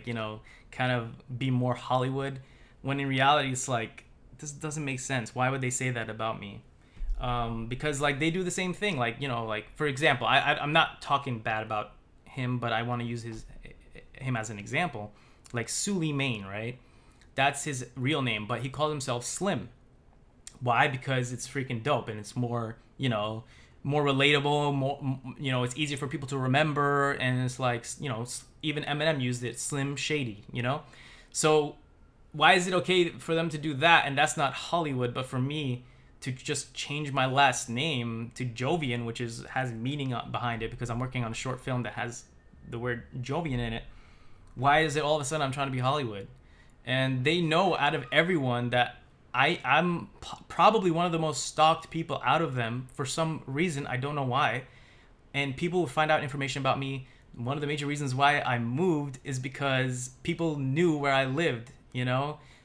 kind of be more Hollywood, when in reality it's like, this doesn't make sense. Why would they say that about me? Because like they do the same thing, like for example, I'm not talking bad about him, but I want to use him as an example, like Suleiman, right? That's his real name, but he called himself Slim. Why? Because it's freaking dope, and it's more, more relatable, more, it's easier for people to remember, and it's like, even Eminem used it, Slim Shady, So why is it okay for them to do that, and that's not Hollywood, but for me to just change my last name to Jovian, which has meaning behind it, because I'm working on a short film that has the word Jovian in it. Why is it all of a sudden I'm trying to be Hollywood? And they know out of everyone that I'm probably one of the most stalked people out of them for some reason. I don't know why. And people will find out information about me. One of the major reasons why I moved is because people knew where I lived,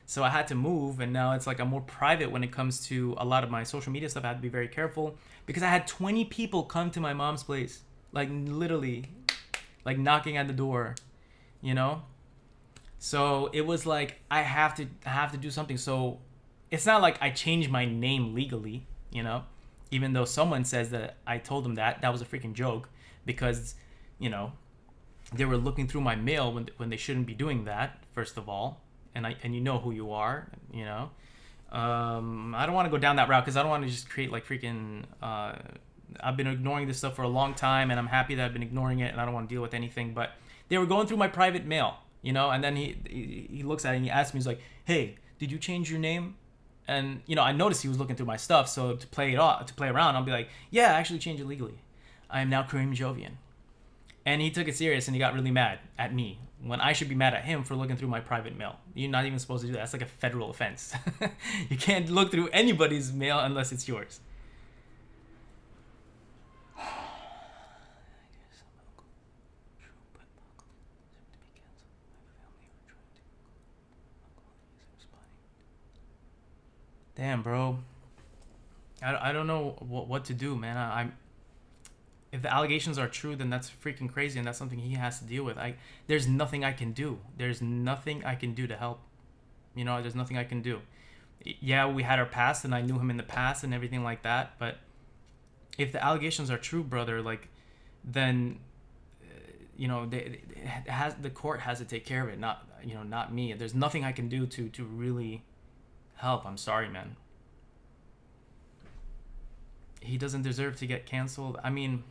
So I had to move, and now it's like I'm more private when it comes to a lot of my social media stuff. I had to be very careful, because I had 20 people come to my mom's place, like literally, like knocking at the door, So it was like I have to do something. So it's not like I changed my name legally, even though someone says that I told them that was a freaking joke, because they were looking through my mail when they shouldn't be doing that, first of all, and you know who you are, I don't want to go down that route, because I don't want to just create like freaking I've been ignoring this stuff for a long time, and I'm happy that I've been ignoring it, and I don't want to deal with anything. But they were going through my private mail, and then he looks at it and he asks me, he's like, hey, did you change your name? And I noticed he was looking through my stuff, so to play around, I'll be like, yeah, I actually changed it legally. I am now Karim Jovian. And he took it serious and he got really mad at me when I should be mad at him for looking through my private mail. You're not even supposed to do that. That's like a federal offense. You can't look through anybody's mail unless it's yours. Damn, bro. I don't know what to do, man. I'm if the allegations are true, then that's freaking crazy, and that's something he has to deal with. There's nothing I can do. There's nothing I can do to help. You know, there's nothing I can do. Yeah, we had our past, and I knew him in the past and everything like that. But if the allegations are true, brother, like, then you know, the court has to take care of it, not me. There's nothing I can do to really help. I'm sorry, man. He doesn't deserve to get canceled. I mean,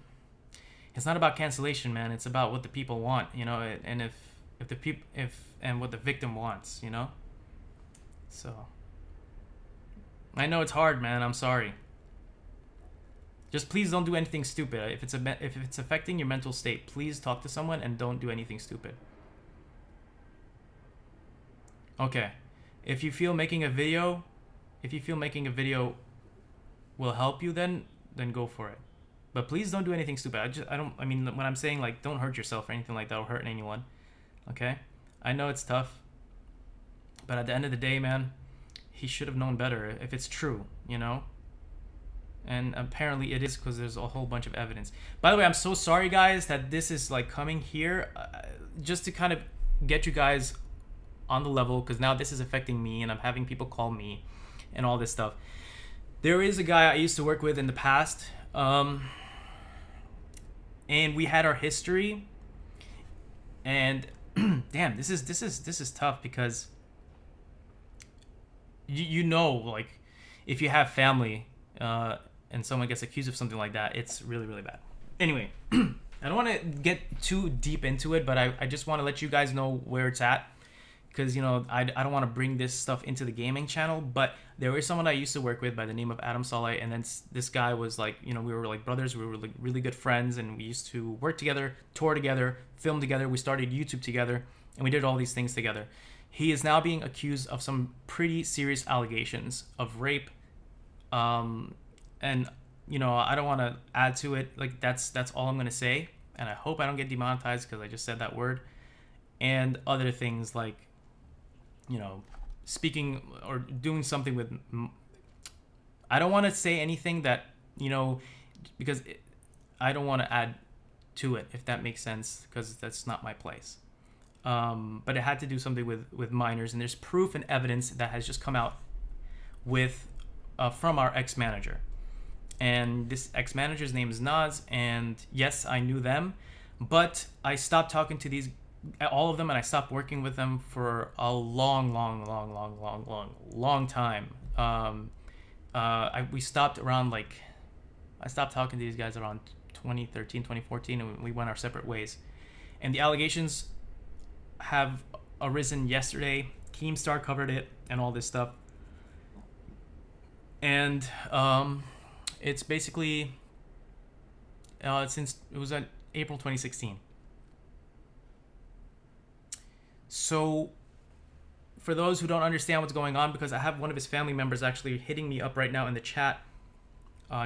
it's not about cancellation, man. It's about what the people want, you know, and and what the victim wants, you know. So I know it's hard, man. I'm sorry. Just please don't do anything stupid. If it's affecting your mental state, please talk to someone and don't do anything stupid. Okay. If you feel making a video will help you, then go for it. But please don't do anything stupid. I mean, when I'm saying, like, don't hurt yourself or anything like that or hurt anyone. Okay? I know it's tough. But at the end of the day, man, he should have known better if it's true, you know? And apparently it is, because there's a whole bunch of evidence. By the way, I'm so sorry, guys, that this is, like, coming here just to kind of get you guys on the level, because now this is affecting me and I'm having people call me and all this stuff. There is a guy I used to work with in the past, and we had our history, and damn, this is tough, because you know, like, if you have family and someone gets accused of something like that, it's really, really bad. Anyway, I don't want to get too deep into it, but I just want to let you guys know where it's at, because, you know, I don't want to bring this stuff into the gaming channel. But there was someone I used to work with by the name of Adam Saleh, and then this guy was like, you know, we were like brothers, we were like really good friends, and we used to work together, tour together, film together, we started YouTube together, and we did all these things together. He is now being accused of some pretty serious allegations of rape, and, you know, I don't want to add to it. Like, that's all I'm gonna say, and I hope I don't get demonetized because I just said that word, and other things like, you know, speaking or doing something with, I don't want to say anything that, you know, because I don't want to add to it, if that makes sense, because that's not my place. But it had to do something with minors, and there's proof and evidence that has just come out with from our ex-manager. And this ex-manager's name is Naz, and yes, I knew them, but I stopped talking to all of them, and I stopped working with them for a long time. We stopped around, like, I stopped talking to these guys around 2013, 2014, and we went our separate ways. And the allegations have arisen yesterday. Keemstar covered it and all this stuff. And it's basically since it was in April 2016. So for those who don't understand what's going on, because I have one of his family members actually hitting me up right now in the chat,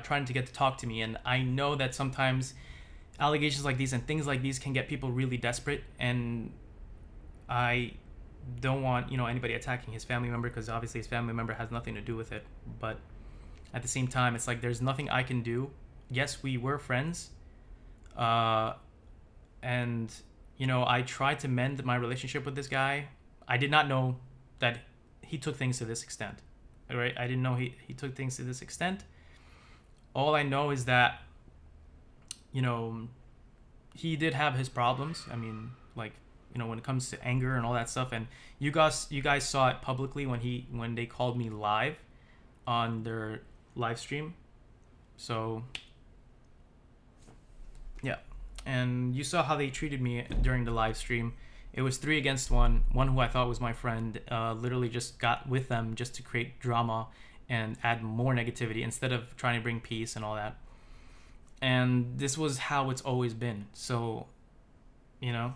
trying to get to talk to me, and I know that sometimes allegations like these and things like these can get people really desperate, and I don't want, you know, anybody attacking his family member, because obviously his family member has nothing to do with it. But at the same time, it's like there's nothing I can do. Yes, we were friends, and, you know, I tried to mend my relationship with this guy. I did not know that he took things to this extent, right? I didn't know he took things to this extent. All I know is that, you know, he did have his problems. I mean, like, you know, when it comes to anger and all that stuff. And you guys saw it publicly when they called me live on their live stream. So yeah, and you saw how they treated me during the live stream. It was 3 against 1. One who I thought was my friend literally just got with them just to create drama and add more negativity instead of trying to bring peace and all that. And this was how it's always been. So you know.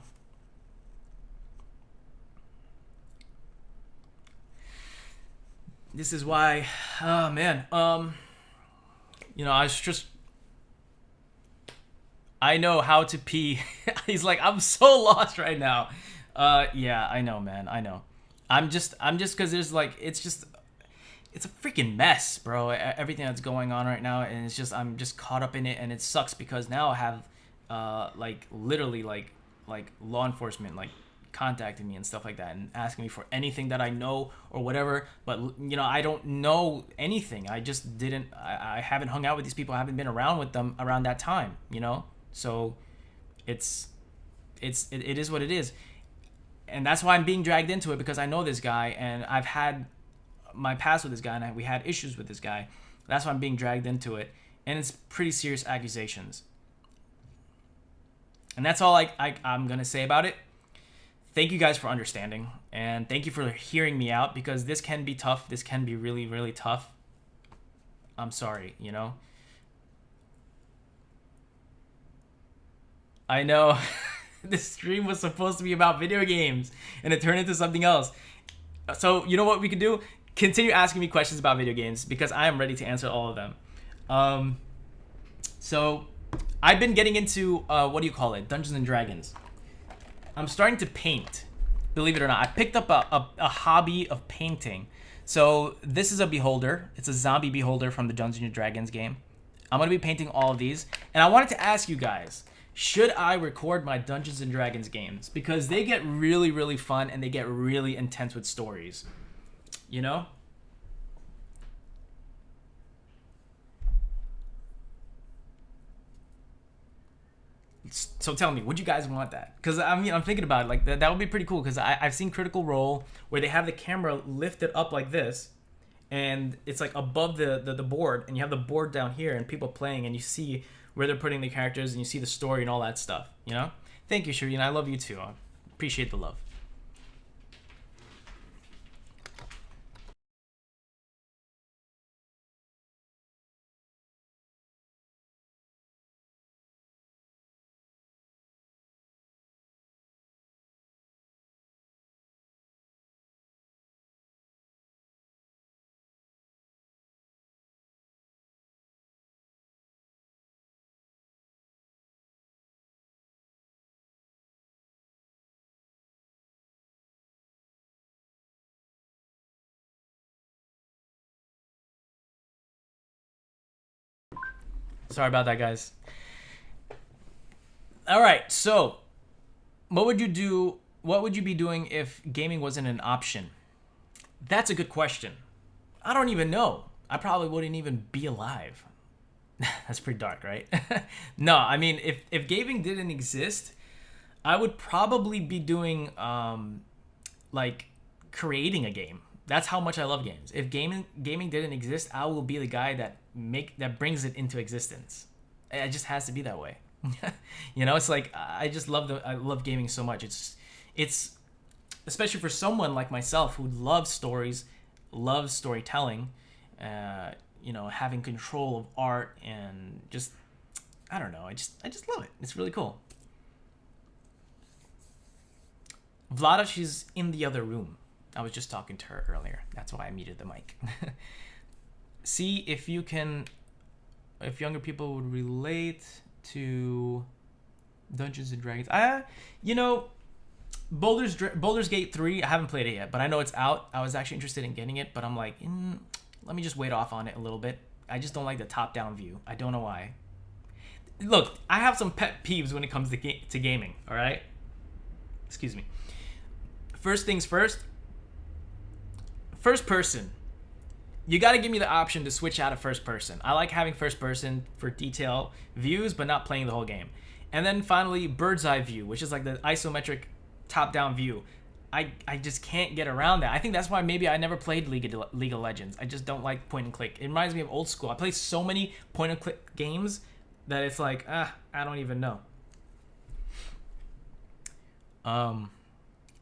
This is why, oh man, I was just, I know how to pee. He's like, I'm so lost right now. Yeah, I know, man, I know. I'm just, cause there's like, it's a freaking mess, bro. Everything that's going on right now, and it's just, I'm just caught up in it, and it sucks because now I have, like literally like law enforcement like contacting me and stuff like that and asking me for anything that I know or whatever, but I don't know anything. I just didn't, I haven't hung out with these people, I haven't been around with them around that time, so it is what it is. And that's why I'm being dragged into it, because I know this guy and I've had my past with this guy, and we had issues with this guy. That's why I'm being dragged into it, and it's pretty serious accusations. And that's all I'm gonna say about it. Thank you guys for understanding, and thank you for hearing me out, because this can be tough. This can be really, really tough. I'm sorry, I know. This stream was supposed to be about video games, and it turned into something else. So, you know what we could do? Continue asking me questions about video games, because I am ready to answer all of them. So, I've been getting into, what do you call it? Dungeons and Dragons. I'm starting to paint, believe it or not. I picked up a hobby of painting. So this is a beholder. It's a zombie beholder from the Dungeons and Dragons game. I'm going to be painting all of these. And I wanted to ask you guys, should I record my Dungeons and Dragons games? Because they get really, really fun, and they get really intense with stories. So tell me, would you guys want that? Because I'm thinking about it. Like that would be pretty cool. Because I've seen Critical Role where they have the camera lifted up like this, and it's like above the board, and you have the board down here, and people playing, and you see where they're putting the characters, and you see the story and all that stuff. Thank you, Shireen. I love you too. I appreciate the love. Sorry about that, guys. All right, so what would you do? What would you be doing if gaming wasn't an option? That's a good question. I don't even know. I probably wouldn't even be alive. That's pretty dark, right? No, I mean, if gaming didn't exist, I would probably be doing like creating a game. That's how much I love games. If gaming didn't exist, I will be the guy that brings it into existence. It just has to be that way. It's like I just I love gaming so much. It's especially for someone like myself who loves stories, loves storytelling, having control of art, and just I don't know. I just love it. It's really cool. Vlada, she's in the other room. I was just talking to her earlier. That's why I muted the mic. See if younger people would relate to Dungeons and Dragons. Baldur's Gate 3, I haven't played it yet, but I know it's out. I was actually interested in getting it, but I'm like, let me just wait off on it a little bit. I just don't like the top-down view. I don't know why. Look, I have some pet peeves when it comes to gaming, all right? Excuse me. First things first. First person. You got to give me the option to switch out of first person. I like having first person for detail views, but not playing the whole game. And then finally, bird's eye view, which is like the isometric top-down view. I just can't get around that. I think that's why maybe I never played League of Legends. I just don't like point and click. It reminds me of old school. I played so many point and click games that it's like, I don't even know.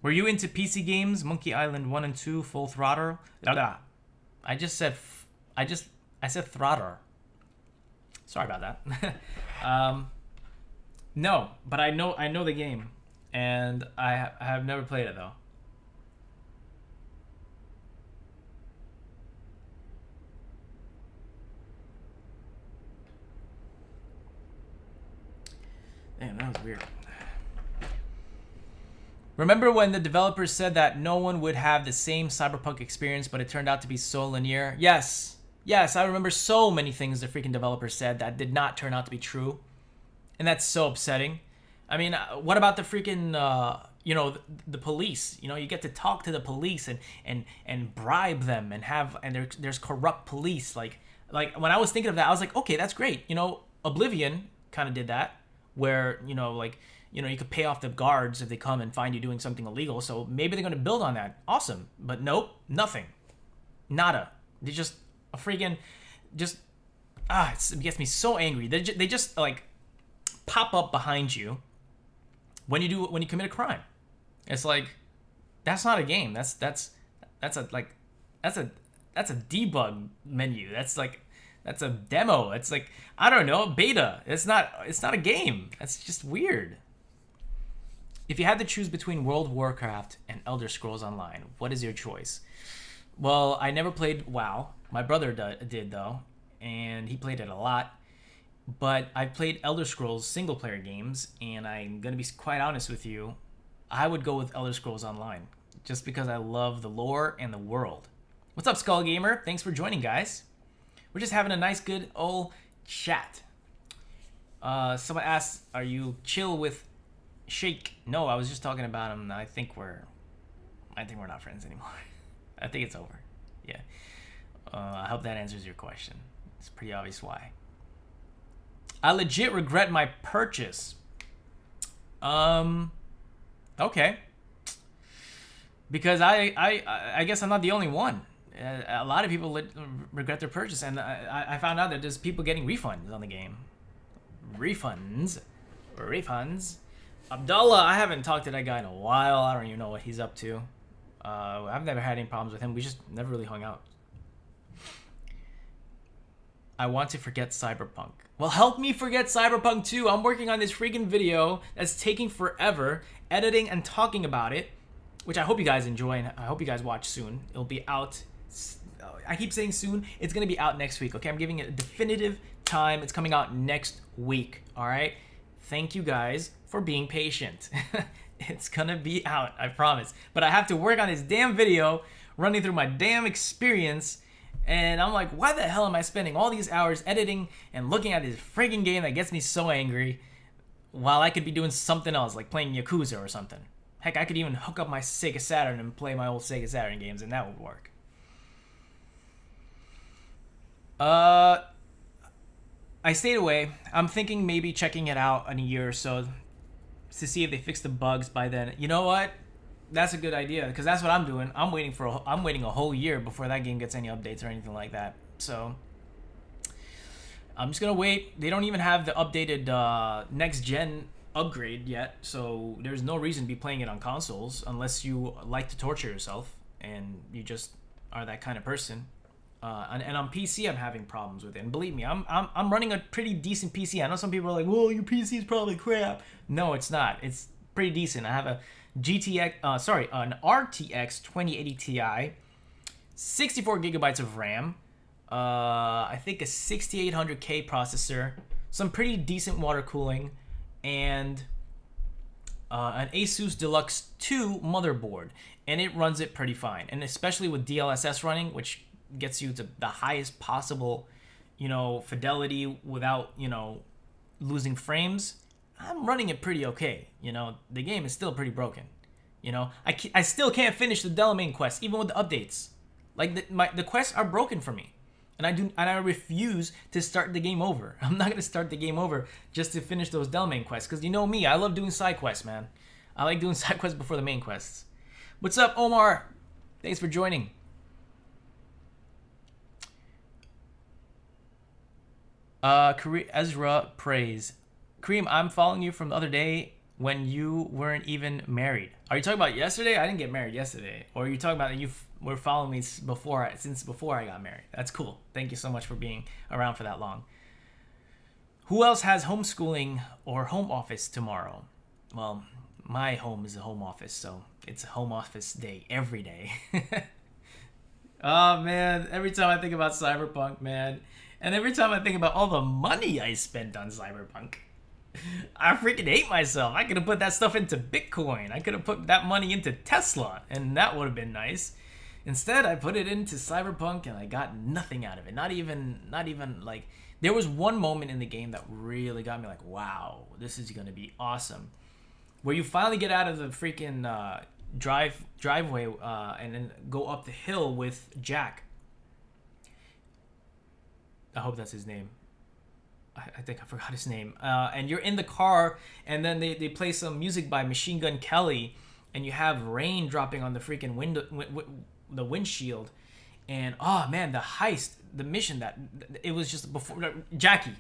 Were you into PC games? Monkey Island 1 and 2, Full Throttle? I said Throttle. Sorry about that. No, but I know the game. and I have never played it though. Damn, that was weird. Remember when the developers said that no one would have the same Cyberpunk experience, but it turned out to be so linear? Yes. Yes, I remember so many things the freaking developers said that did not turn out to be true. And that's so upsetting. I mean, what about the freaking, the police? You know, you get to talk to the police and bribe them and there's corrupt police. Like when I was thinking of that, I was like, okay, that's great. You know, Oblivion kind of did that, where, you could pay off the guards if they come and find you doing something illegal. So maybe they're going to build on that. Awesome. But nope, nothing. Nada. They just a freaking, it gets me so angry. They just like pop up behind you when you commit a crime. It's like, that's not a game. That's a debug menu. That's a demo. It's like, I don't know, beta. It's not a game. That's just weird. If you had to choose between World of Warcraft and Elder Scrolls Online, what is your choice? Well, I never played WoW. My brother did though, and he played it a lot. But I've played Elder Scrolls single-player games, and I'm going to be quite honest with you, I would go with Elder Scrolls Online, just because I love the lore and the world. What's up, Skull Gamer? Thanks for joining, guys. We're just having a nice, good old chat. Someone asked, are you chill with Shake? No, I was just talking about him. I think we're not friends anymore. I think it's over. Yeah. I hope that answers your question. It's pretty obvious why. I legit regret my purchase. Okay. Because I guess I'm not the only one. A lot of people regret their purchase, and I found out that there's people getting refunds on the game. Refunds. Abdullah, I haven't talked to that guy in a while. I don't even know what he's up to. I've never had any problems with him. We just never really hung out. I want to forget Cyberpunk. Well, help me forget Cyberpunk too. I'm working on this freaking video that's taking forever, editing and talking about it, which I hope you guys enjoy, and I hope you guys watch soon. It'll be out. I keep saying soon. It's going to be out next week, okay? I'm giving it a definitive time. It's coming out next week, all right? Thank you guys for being patient. It's going to be out, I promise. But I have to work on this damn video, running through my damn experience. And I'm like, why the hell am I spending all these hours editing and looking at this friggin' game that gets me so angry while I could be doing something else, like playing Yakuza or something? Heck, I could even hook up my Sega Saturn and play my old Sega Saturn games, and that would work. I stayed away. I'm thinking maybe checking it out in a year or so to see if they fix the bugs by then. You know what? That's a good idea, because that's what I'm doing. I'm waiting a whole year before that game gets any updates or anything like that. So I'm just gonna wait. They don't even have the updated next gen upgrade yet, so there's no reason to be playing it on consoles unless you like to torture yourself and you just are that kind of person. And on PC, I'm having problems with it. And believe me, I'm running a pretty decent PC. I know some people are like, "Whoa, your PC is probably crap." No, it's not. It's pretty decent. I have a an RTX 2080 Ti, 64 gigabytes of RAM, I think a 6800K processor, some pretty decent water cooling, and an Asus Deluxe 2 motherboard, and it runs it pretty fine. And especially with DLSS running, which gets you to the highest possible, fidelity without, losing frames, I'm running it pretty okay. The game is still pretty broken. I still can't finish the Delamain quest, even with the updates. Like, the quests are broken for me. And I refuse to start the game over. I'm not going to start the game over just to finish those Delamain quests. Because you know me, I love doing side quests, man. I like doing side quests before the main quests. What's up, Omar? Thanks for joining. Ezra Praise. Kareem, I'm following you from the other day when you weren't even married. Are you talking about yesterday? I didn't get married yesterday. Or are you talking about that you were following me since before I got married? That's cool. Thank you so much for being around for that long. Who else has homeschooling or home office tomorrow? Well, my home is a home office, so it's a home office day every day. Oh man, every time I think about Cyberpunk, man, and every time I think about all the money I spent on Cyberpunk, I freaking hate myself. I could have put that stuff into Bitcoin. I could have put that money into Tesla, and that would have been nice. Instead, I put it into Cyberpunk, and I got nothing out of it. Not even like, there was one moment in the game that really got me like, wow, this is gonna be awesome. Where you finally get out of the freaking driveway and then go up the hill with Jack. I hope that's his name. I think I forgot his name. And you're in the car, and then they play some music by Machine Gun Kelly, and you have rain dropping on the freaking window, the windshield. And oh man, the heist, the mission, that it was just before Jackie.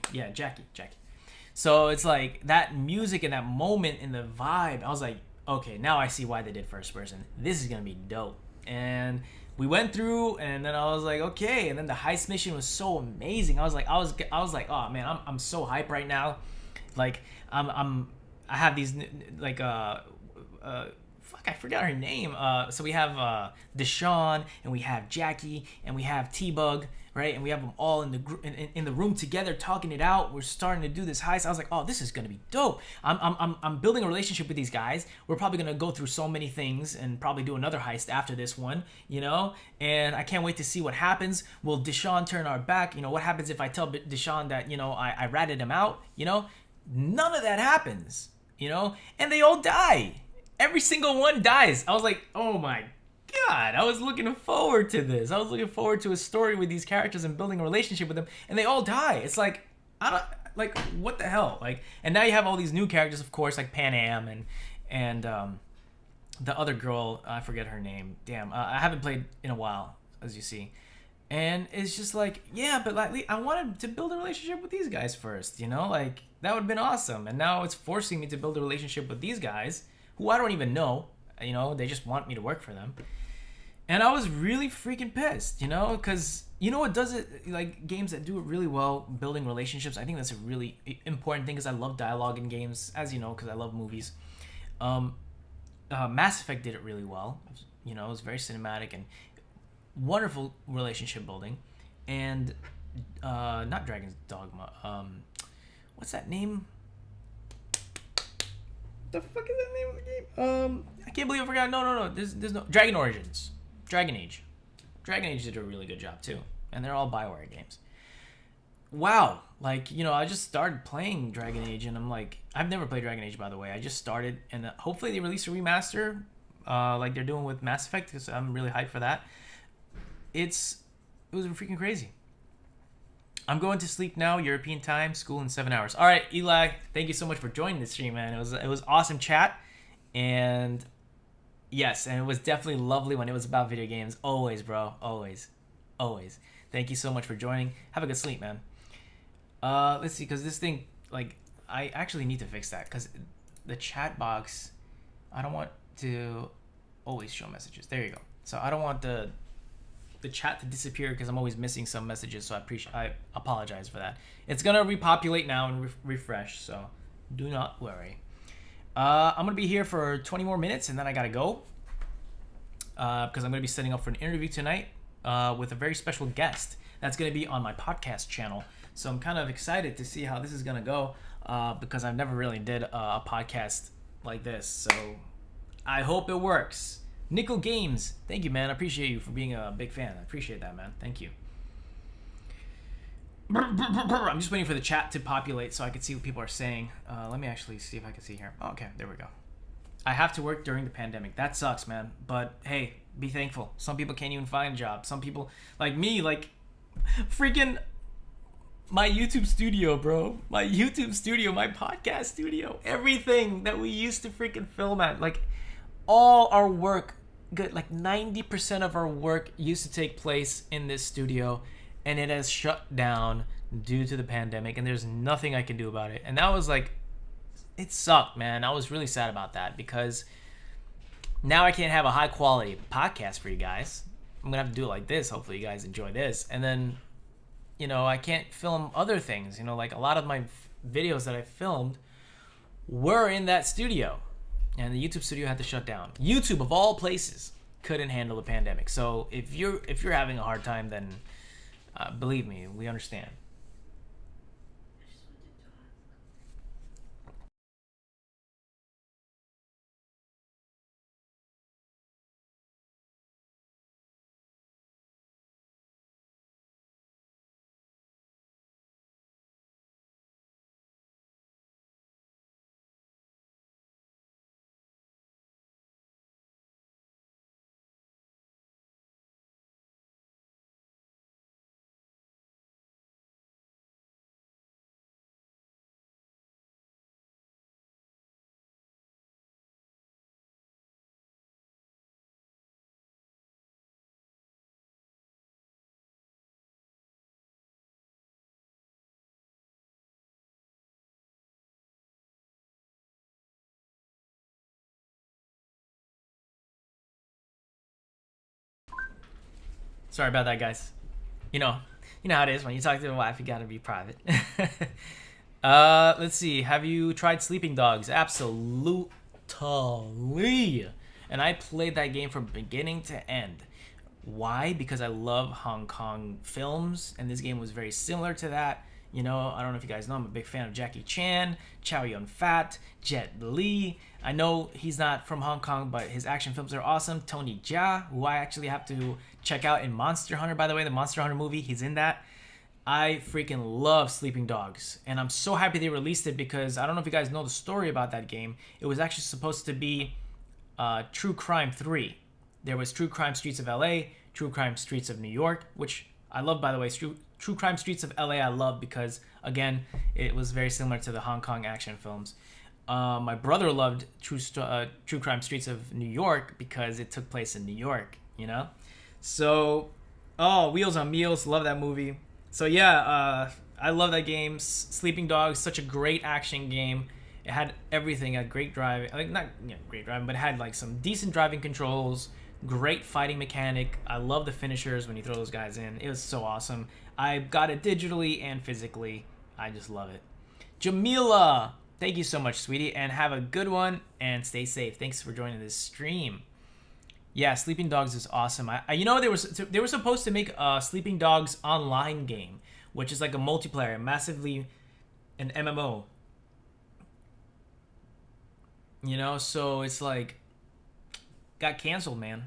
So it's like that music and that moment in the vibe. I was like, okay, now I see why they did first person. This is gonna be dope. And we went through, and then I was like, okay. And then the heist mission was so amazing. I was like, oh man, I'm so hyped right now. Like I have these like I forgot her name. So we have Deshawn, and we have Jackie, and we have T-Bug, right? And we have them all in the room together, talking it out. We're starting to do this heist. I was like, oh, this is gonna be dope. I'm building a relationship with these guys. We're probably gonna go through so many things and probably do another heist after this one, you know. And I can't wait to see what happens. Will Deshawn turn our back? You know, what happens if I tell Deshawn that, you know, I ratted him out? You know, none of that happens. You know, and they all die. Every single one dies. I was like, oh my God, I was looking forward to this. I was looking forward to a story with these characters and building a relationship with them, and they all die. It's like, what the hell? Like, and now you have all these new characters, of course, like Pan Am and the other girl, I forget her name. Damn, I haven't played in a while, as you see. And it's just like, yeah, but like, I wanted to build a relationship with these guys first, you know? Like, that would have been awesome. And now it's forcing me to build a relationship with these guys, who I don't even know, you know, they just want me to work for them. And I was really freaking pissed, you know, because, you know what does it, like, games that do it really well, building relationships, I think that's a really important thing, because I love dialogue in games, as you know, because I love movies. Mass Effect did it really well, you know, it was very cinematic and wonderful relationship building. And, not Dragon's Dogma, what's that name? The fuck is the name of the game? I can't believe I forgot. No. There's no Dragon Origins, Dragon Age. Dragon Age did a really good job too, and they're all BioWare games. Wow, like, you know, I just started playing Dragon Age, and I'm like, I've never played Dragon Age, by the way. I just started, and hopefully they release a remaster, like they're doing with Mass Effect, because I'm really hyped for that. It was freaking crazy. I'm going to sleep now, European time, school in 7 hours. All right, Eli, thank you so much for joining the stream, man. It was awesome chat, and yes, and it was definitely lovely when it was about video games. Always, bro, always. Thank you so much for joining. Have a good sleep, man. Let's see, because this thing, like, I actually need to fix that, because the chat box, I don't want to always show messages. There you go. So I don't want the chat to disappear, because I'm always missing some messages, so I apologize for that. It's gonna repopulate now and refresh, so do not worry. I'm gonna be here for 20 more minutes, and then I gotta go, because I'm gonna be setting up for an interview tonight with a very special guest that's gonna be on my podcast channel. So I'm kind of excited to see how this is gonna go, because I've never really did a podcast like this, so I hope it works. Nickel Games, thank you, man. I appreciate you for being a big fan. I appreciate that, man. Thank you. I'm just waiting for the chat to populate so I can see what people are saying. Let me actually see if I can see here. Oh, okay, there we go. I have to work during the pandemic. That sucks, man. But hey, be thankful. Some people can't even find a job. Some people, like me, like freaking my YouTube studio, bro. My YouTube studio, my podcast studio. Everything that we used to freaking film at. Like, all our work, good, like 90% of our work used to take place in this studio, and it has shut down due to the pandemic, and there's nothing I can do about it. And that was like, it sucked, man. I was really sad about that, because now I can't have a high quality podcast for you guys. I'm gonna have to do it like this. Hopefully you guys enjoy this. And then, you know, I can't film other things. You know, like a lot of my videos that I filmed were in that studio. and the YouTube studio had to shut down. YouTube, of all places, couldn't handle the pandemic. So if you're having a hard time, then believe me, we understand. Sorry about that, guys. You know, you know how it is when you talk to the wife. You gotta be private. Let's see. Have you tried Sleeping Dogs? Absolutely. And I played that game from beginning to end. Why? Because I love Hong Kong films, and this game was very similar to that. You know, I don't know if you guys know, I'm a big fan of Jackie Chan, Chow Yun-fat, Jet Li. I know he's not from Hong Kong, but his action films are awesome. Tony Jaa, who I actually have to check out in Monster Hunter, by the way, the Monster Hunter movie, he's in that. I freaking love Sleeping Dogs, and I'm so happy they released it because I don't know if you guys know the story about that game. It was actually supposed to be True Crime 3. There was True Crime Streets of LA, True Crime Streets of New York, which I love, by the way. True Crime Streets of LA I love because, again, it was very similar to the Hong Kong action films. My brother loved True Crime Streets of New York because it took place in New York, you know? So, Wheels on Meals, love that movie. So yeah, I love that game. Sleeping Dogs, such a great action game. It had everything. It had great driving. Like not great driving, but it had like some decent driving controls. Great fighting mechanic. I love the finishers when you throw those guys in. It was so awesome. I got it digitally and physically. I just love it. Jamila, thank you so much, sweetie, and have a good one and stay safe. Thanks for joining this stream. Yeah, Sleeping Dogs is awesome. You know, they were supposed to make a Sleeping Dogs online game, which is like a multiplayer, massively an MMO. You know, so it's like got canceled, man.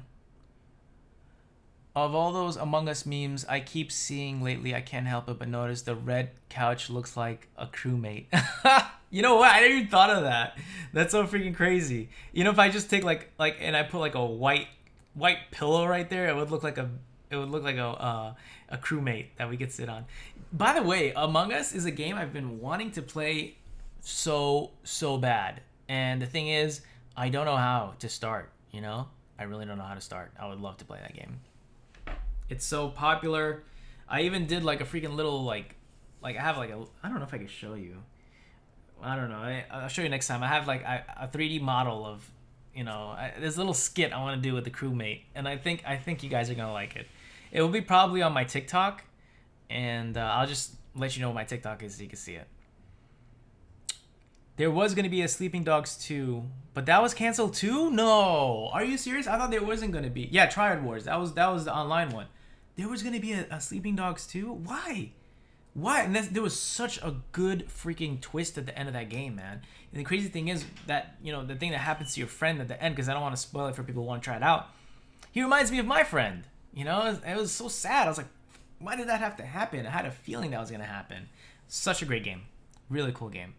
Of all those Among Us memes I keep seeing lately, I can't help it but notice the red couch looks like a crewmate. You know what? I never even thought of that. That's so freaking crazy. You know, if I just take like and I put like a white pillow right there, it would look like a crewmate that we could sit on. By the way, Among Us is a game I've been wanting to play so bad. And the thing is, I don't know how to start, you know? I really don't know how to start. I would love to play that game. It's so popular. I even did like a freaking little like I have like I don't know if I can show you. I don't know. I'll show you next time. I have like a 3D model of, you know, this little skit I want to do with the crewmate, and I think you guys are gonna like it. It will be probably on my TikTok, and I'll just let you know what my TikTok is so you can see it. There was gonna be a Sleeping Dogs 2, but that was canceled too. No, are you serious? I thought there wasn't gonna be. Yeah, Triad Wars. That was the online one. There was gonna be a Sleeping Dogs 2. Why? And there was such a good freaking twist at the end of that game, man. And the crazy thing is that, you know, the thing that happens to your friend at the end, because I don't want to spoil it for people who want to try it out. He reminds me of my friend. You know, it was so sad. I was like, why did that have to happen? I had a feeling that was gonna happen. Such a great game, really cool game.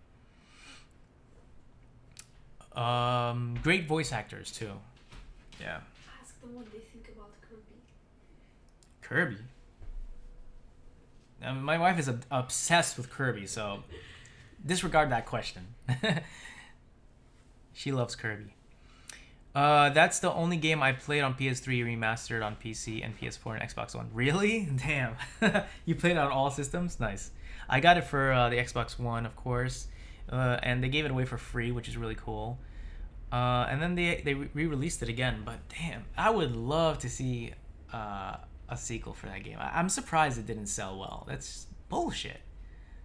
Great voice actors too. Yeah. Ask them what they think about Kirby. Kirby. My wife is obsessed with Kirby, so disregard that question. She loves Kirby. That's the only game I played on PS3 remastered on PC and PS4 and Xbox One. Really? Damn. You played it on all systems? Nice. I got it for the Xbox One, of course, and they gave it away for free, which is really cool. And then they re-released it again, but damn, I would love to see a sequel for that game. I'm surprised it didn't sell well. That's bullshit,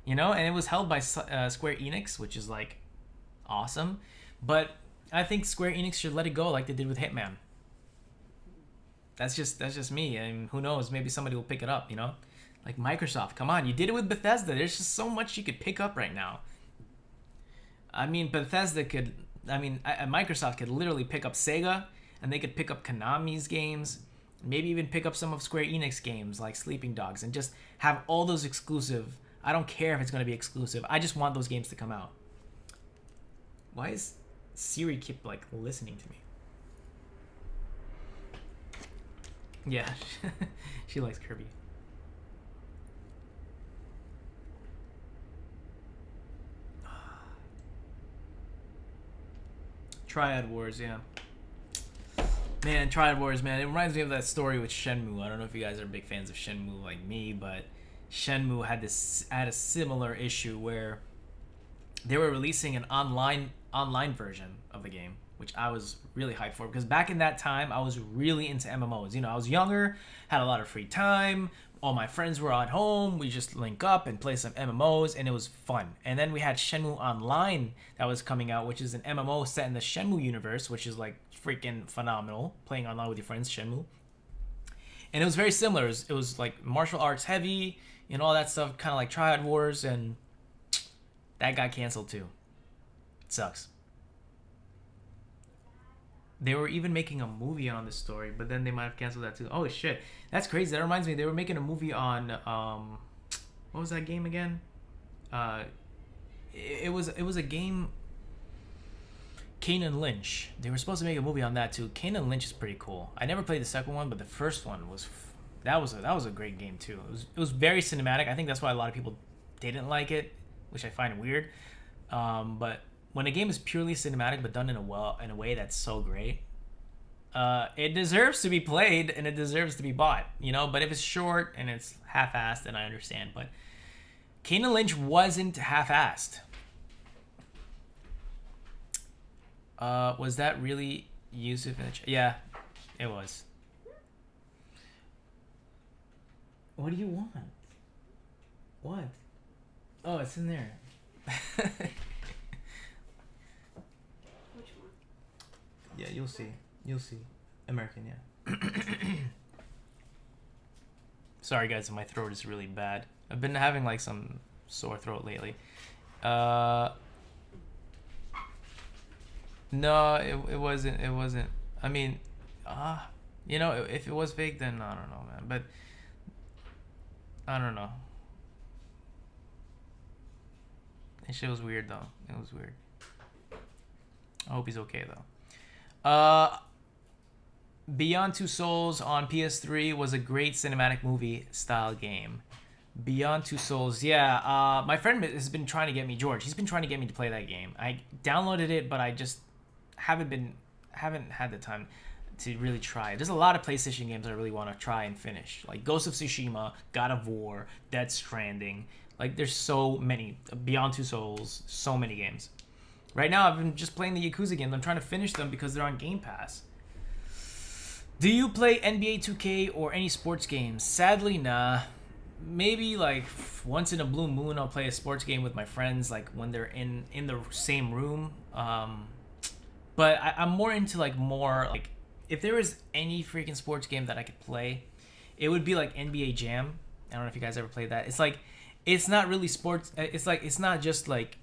you know. And it was held by Square Enix, which is like awesome, but I think Square Enix should let it go like they did with Hitman. That's just me. I mean, who knows? Maybe somebody will pick it up. Like Microsoft. Come on, you did it with Bethesda. There's just so much you could pick up right now. I mean, Bethesda could. I mean, Microsoft could literally pick up Sega, and they could pick up Konami's games, maybe even pick up some of Square Enix games like Sleeping Dogs, and just have all those exclusive. I don't care if it's going to be exclusive. I just want those games to come out. Why is Siri keep like listening to me? Yeah, she likes Kirby. Triad Wars, yeah. Man, Triad Wars, man. It reminds me of that story with Shenmue. I don't know if you guys are big fans of Shenmue like me, but Shenmue had a similar issue where they were releasing an online version of the game, which I was really hyped for, because back in that time I was really into MMOs. I was younger, had a lot of free time, all my friends were at home, we just link up and play some MMOs, and it was fun. And then we had Shenmue Online that was coming out, which is an MMO set in the Shenmue universe, which is like freaking phenomenal, playing online with your friends, Shenmue. And it was very similar. It was like martial arts heavy and all that stuff, kind of like Triad Wars, and that got canceled too. It sucks. They were even making a movie on this story, but then they might have canceled that too. Oh shit, that's crazy. That reminds me, they were making a movie on what was that game again? It was a game. Kane and Lynch. They were supposed to make a movie on that too. Kane and Lynch is pretty cool. I never played the second one, but the first one was that was a great game too. It was very cinematic. I think that's why a lot of people didn't like it, which I find weird. But when a game is purely cinematic but done in a way that's so great, it deserves to be played and it deserves to be bought. But if it's short and it's half-assed, then I understand. But Kane and Lynch wasn't half-assed. Was that really Yusuf in the chat? Yeah, it was. What do you want? What? Oh, it's in there. Which one? Yeah, you'll see. American, yeah. Sorry guys, my throat is really bad. I've been having like some sore throat lately. No, it wasn't. I mean, if it was fake, then I don't know, man. But I don't know. That shit was weird though. It was weird. I hope he's okay though. Beyond Two Souls on PS3 was a great cinematic movie style game. Beyond Two Souls, yeah. My friend has been trying to get me, George. He's been trying to get me to play that game. I downloaded it, but I just haven't had the time to really try it. There's a lot of PlayStation games I really want to try and finish, like Ghost of Tsushima, God of War, Death Stranding. Like there's so many. Beyond Two Souls, so many games. Right now, I've been just playing the Yakuza games. I'm trying to finish them because they're on Game Pass. Do you play NBA 2K or any sports games? Sadly, nah. Maybe like once in a blue moon, I'll play a sports game with my friends, like when they're in the same room. But I'm more into like if there was any freaking sports game that I could play, it would be like NBA Jam. I don't know if you guys ever played that. It's like, it's not really sports. It's not just like,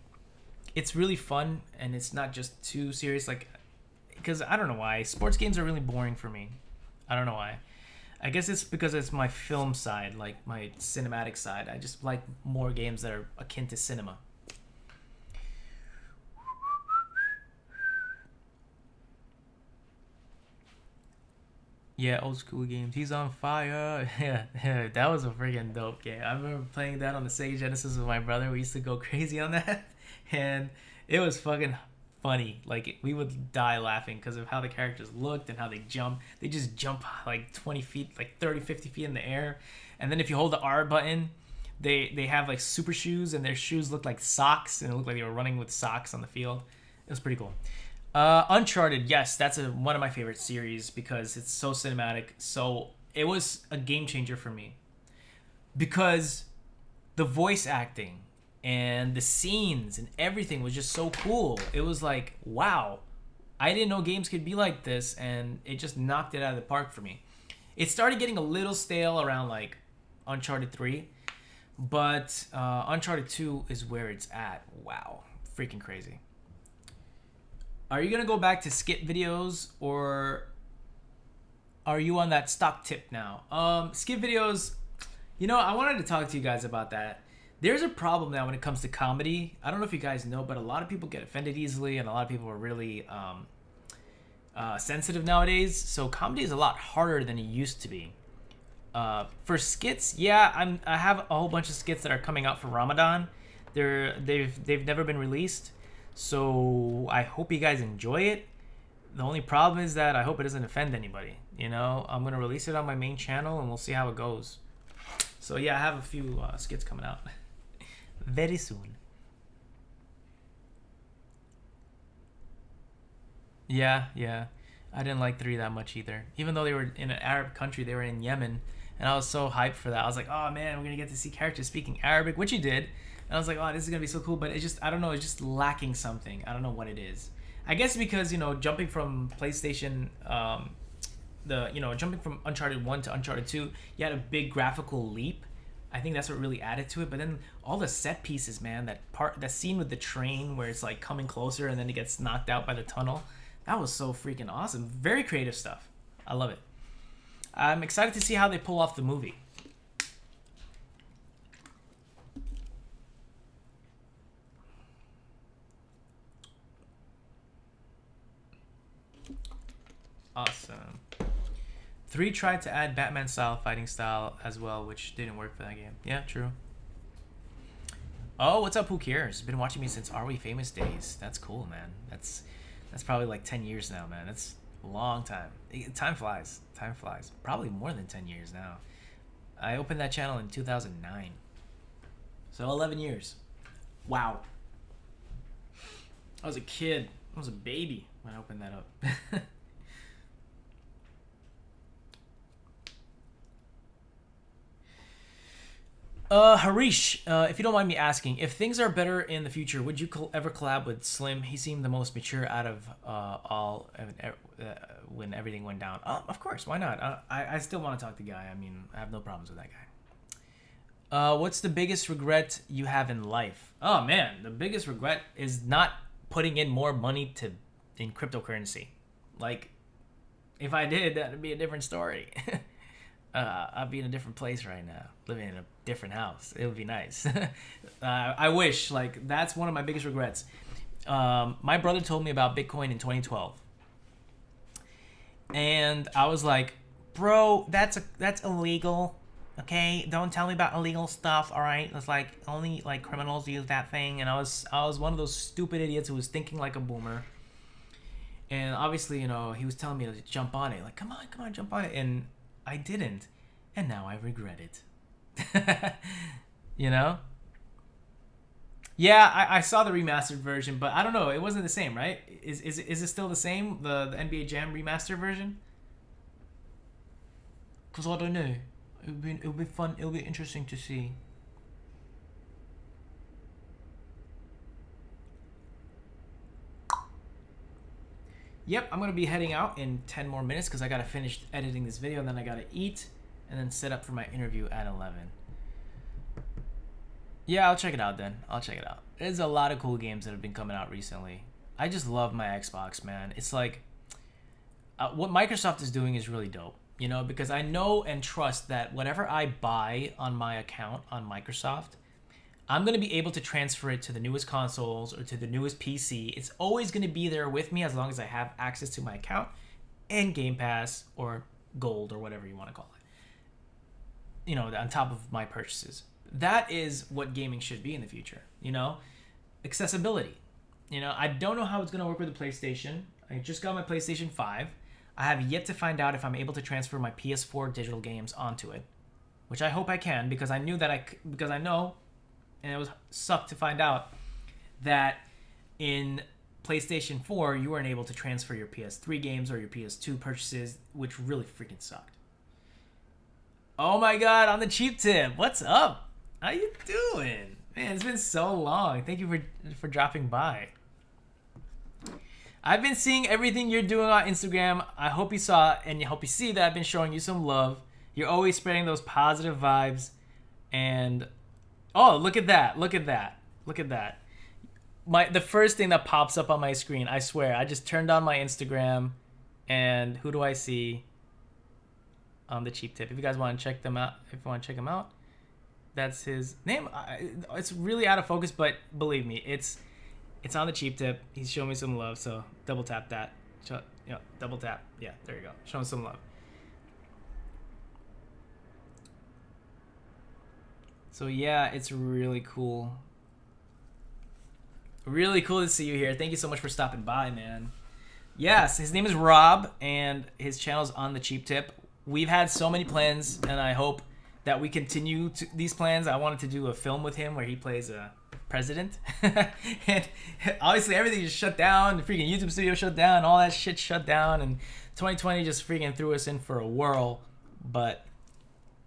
it's really fun and it's not just too serious. Like, because I don't know why sports games are really boring for me. I don't know why. I guess it's because it's my film side, like my cinematic side. I just like more games that are akin to cinema. Yeah, old school games. He's on fire. Yeah, that was a freaking dope game. I remember playing that on the Sega Genesis with my brother. We used to go crazy on that, and it was fucking funny. Like, we would die laughing because of how the characters looked and how they jump. They just jump like 20 feet, like 30, 50 feet in the air. And then if you hold the R button, they have like super shoes, and their shoes look like socks, and it looked like they were running with socks on the field. It was pretty cool. Uncharted, yes, that's one of my favorite series because it's so cinematic. So it was a game changer for me because the voice acting and the scenes and everything was just so cool. It was like, wow, I didn't know games could be like this, and it just knocked it out of the park for me. It started getting a little stale around like Uncharted 3, but Uncharted 2 is where it's at. Wow, freaking crazy. Are you gonna go back to skit videos, or are you on that stock tip now? Skit videos, you know, I wanted to talk to you guys about that. There's a problem now when it comes to comedy. I don't know if you guys know, but a lot of people get offended easily, and a lot of people are really sensitive nowadays. So comedy is a lot harder than it used to be. For skits, yeah, I have a whole bunch of skits that are coming out for Ramadan. They've never been released, so I hope you guys enjoy it. The only problem is that I hope it doesn't offend anybody. You know, I'm gonna release it on my main channel, and we'll see how it goes. So yeah, I have a few skits coming out very soon. Yeah, I didn't like 3 that much either. Even though they were in an Arab country, they were in Yemen, and I was so hyped for that. I was like, oh man, we're gonna get to see characters speaking Arabic, which he did. And I was like, oh, this is gonna be so cool. But it's just, I don't know, it's just lacking something. I don't know what it is. I guess because, you know, jumping from PlayStation, jumping from Uncharted 1 to Uncharted 2, you had a big graphical leap. I think that's what really added to it. But then all the set pieces, man, that scene with the train where it's like coming closer and then it gets knocked out by the tunnel, that was so freaking awesome. Very creative stuff. I love it. I'm excited to see how they pull off the movie. Awesome. 3 tried to add Batman style fighting style as well, which didn't work for that game. Yeah, true. Oh, what's up? Who cares? Been watching me since Are We Famous days. That's cool, man. That's probably like 10 years now, man. That's a long time. Time flies. Time flies. Probably more than 10 years now. I opened that channel in 2009. So 11 years. Wow. I was a kid. I was a baby when I opened that up. Harish, if you don't mind me asking, if things are better in the future, would you ever collab with Slim? He seemed the most mature out of all when everything went down. Of course, why not? I still want to talk to Guy. I mean, I have no problems with that guy. What's the biggest regret you have in life? Oh man, the biggest regret is not putting in more money in cryptocurrency. Like, if I did, that'd be a different story. I'd be in a different place right now, living in a different house. It would be nice. I wish. Like, that's one of my biggest regrets. My brother told me about Bitcoin in 2012, and I was like, "Bro, that's illegal. Okay, don't tell me about illegal stuff. All right, it's like only like criminals use that thing." And I was one of those stupid idiots who was thinking like a boomer. And obviously, you know, he was telling me to jump on it. Like, come on, jump on it. And I didn't, and now I regret it. You know? Yeah, I saw the remastered version, but I don't know. It wasn't the same, right? Is it still the same? The NBA Jam remastered version? Cause I don't know. It'll be fun. It'll be interesting to see. Yep, I'm going to be heading out in 10 more minutes because I got to finish editing this video, and then I got to eat and then set up for my interview at 11. Yeah, I'll check it out then. I'll check it out. There's a lot of cool games that have been coming out recently. I just love my Xbox, man. It's like what Microsoft is doing is really dope, you know, because I know and trust that whatever I buy on my account on Microsoft, I'm going to be able to transfer it to the newest consoles or to the newest PC. It's always going to be there with me as long as I have access to my account and Game Pass or Gold or whatever you want to call it. You know, on top of my purchases. That is what gaming should be in the future, you know? Accessibility. You know, I don't know how it's going to work with the PlayStation. I just got my PlayStation 5. I have yet to find out if I'm able to transfer my PS4 digital games onto it, which I hope I can because I knew that because I know, and it was sucked to find out that in PlayStation 4 you weren't able to transfer your PS3 games or your PS2 purchases, which really freaking sucked. Oh my god, on the cheap tip. What's up? How you doing? Man, it's been so long. Thank you for dropping by. I've been seeing everything you're doing on Instagram. I hope you saw and I hope you see that I've been showing you some love. You're always spreading those positive vibes. And oh, look at that. Look at that. Look at that. The first thing that pops up on my screen, I swear, I just turned on my Instagram and who do I see? The Cheap Tip. If you guys want to check them out, that's his name. It's really out of focus, but believe me, it's on the Cheap Tip. He's showing me some love, so double tap that. Double tap. Yeah, there you go. Show him some love. So yeah, it's really cool. Really cool to see you here. Thank you so much for stopping by, man. Yes, his name is Rob, and his channel's on the Cheap Tip. We've had so many plans, and I hope that we continue these plans. I wanted to do a film with him where he plays a president. And obviously everything just shut down. The freaking YouTube studio shut down. All that shit shut down. And 2020 just freaking threw us in for a whirl. But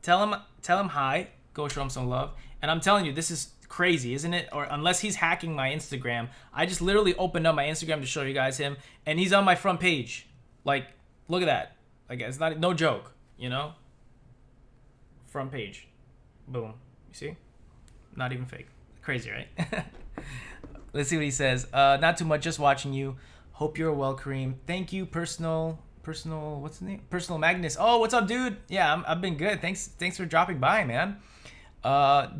tell him hi. Go show him some love. And I'm telling you, this is crazy, isn't it? Or unless he's hacking my Instagram. I just literally opened up my Instagram to show you guys him. And he's on my front page. Like, look at that. Like, it's not no joke, you know? Front page. Boom. You see? Not even fake. Crazy, right? Let's see what he says. Not too much, just watching you. Hope you're well, Kareem. Thank you, personal, what's the name? Personal Magnus. Oh, what's up, dude? Yeah, I've been good. Thanks for dropping by, man.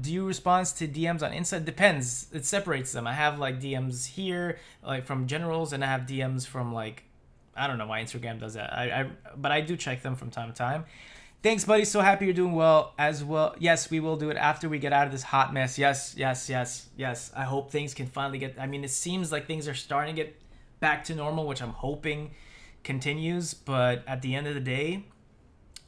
Do you respond to DMs on Insta? Depends. It separates them. I have like DMs here, like from generals, and I have DMs from like, I don't know why Instagram does that. But I do check them from time to time. Thanks, buddy. So happy you're doing well as well. Yes, we will do it after we get out of this hot mess. Yes. I hope things can finally get... I mean, it seems like things are starting to get back to normal, which I'm hoping continues. But at the end of the day,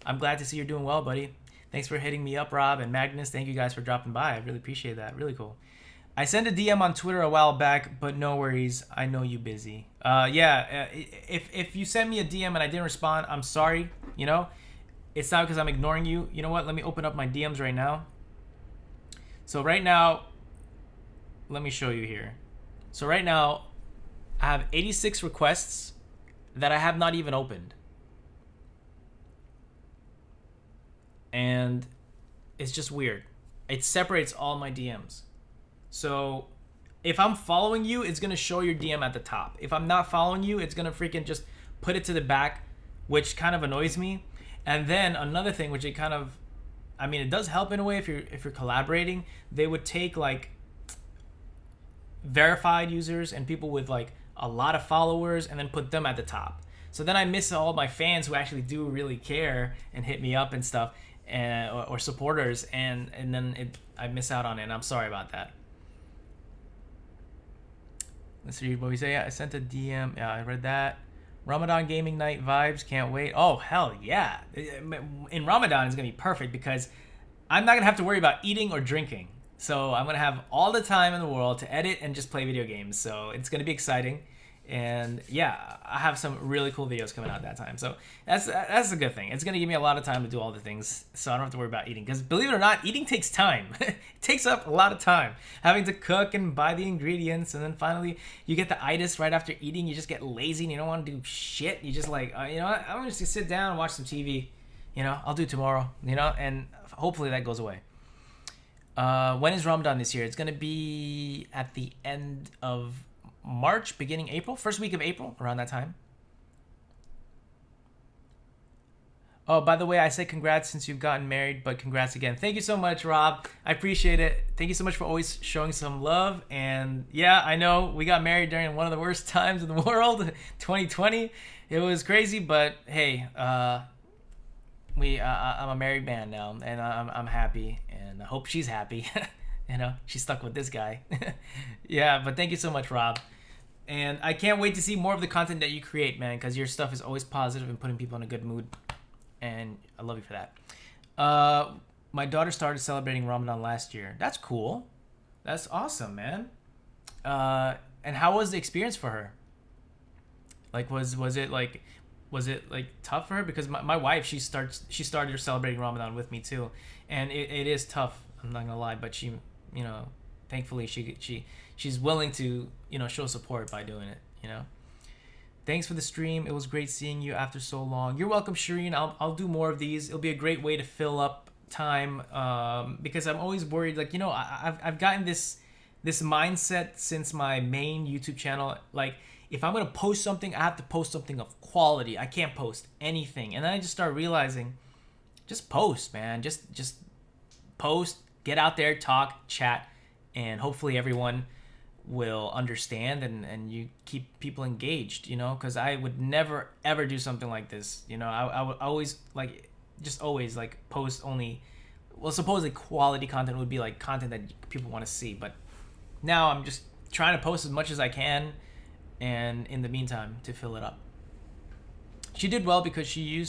I'm glad to see you're doing well, buddy. Thanks for hitting me up, Rob and Magnus. Thank you guys for dropping by. I really appreciate that. Really cool. I sent a DM on Twitter a while back, but no worries. I know you busy. If you send me a DM and I didn't respond, I'm sorry, you know? It's not because I'm ignoring you. You know what? Let me open up my DMs right now. So right now, let me show you here. So right now, I have 86 requests that I have not even opened. And it's just weird. It separates all my DMs. So if I'm following you, it's going to show your DM at the top. If I'm not following you, it's going to freaking just put it to the back, which kind of annoys me. And then another thing, which it kind of, I mean, it does help in a way if you're collaborating. They would take like verified users and people with like a lot of followers and then put them at the top. So then I miss all my fans who actually do really care and hit me up and stuff, or supporters, and then I miss out on it. And I'm sorry about that. Let's read what we say. I sent a DM. Yeah, I read that. Ramadan gaming night vibes. Can't wait. Oh, hell yeah. In Ramadan, it's going to be perfect because I'm not going to have to worry about eating or drinking. So I'm going to have all the time in the world to edit and just play video games. So it's going to be exciting. And yeah, I have some really cool videos coming out that time. So that's a good thing. It's going to give me a lot of time to do all the things, so I don't have to worry about eating. Because believe it or not, eating takes time. It takes up a lot of time. Having to cook and buy the ingredients, and then finally you get the itis right after eating. You just get lazy and you don't want to do shit. You just like, you know what? I'm just going to sit down and watch some TV. You know, I'll do it tomorrow, you know, and hopefully that goes away. When is Ramadan this year? It's going to be at the end of March, beginning April, first week of April, around that time. Oh, by the way, I said congrats since you've gotten married, but congrats again. Thank you so much, Rob. I appreciate it. Thank you so much for always showing some love. And yeah, I know we got married during one of the worst times in the world, 2020. It was crazy, but hey, I'm a married man now, and I'm happy, and I hope she's happy. You know, she's stuck with this guy. Yeah, but thank you so much, Rob. And I can't wait to see more of the content that you create, man, because your stuff is always positive and putting people in a good mood. And I love you for that. My daughter started celebrating Ramadan last year. That's cool. That's awesome, man. And how was the experience for her? Like, was it like tough for her? Because my wife, she started celebrating Ramadan with me too, and it is tough. I'm not gonna lie, but she, you know, thankfully she's willing to, you know, show support by doing it, you know. Thanks for the stream. It was great seeing you after so long. You're welcome, Shireen. I'll do more of these. It'll be a great way to fill up time, because I'm always worried. Like, you know, I've gotten this mindset since my main YouTube channel. Like, if I'm gonna post something, I have to post something of quality. I can't post anything. And then I just start realizing, just post, man. Just post. Get out there, talk, chat, and hopefully everyone will understand and you keep people engaged, you know, because I would never ever do something like this, you know. I would always always post only, well, supposedly quality content would be like content that people want to see, but now I'm just trying to post as much as I can, and in the meantime to fill it up. She did well because she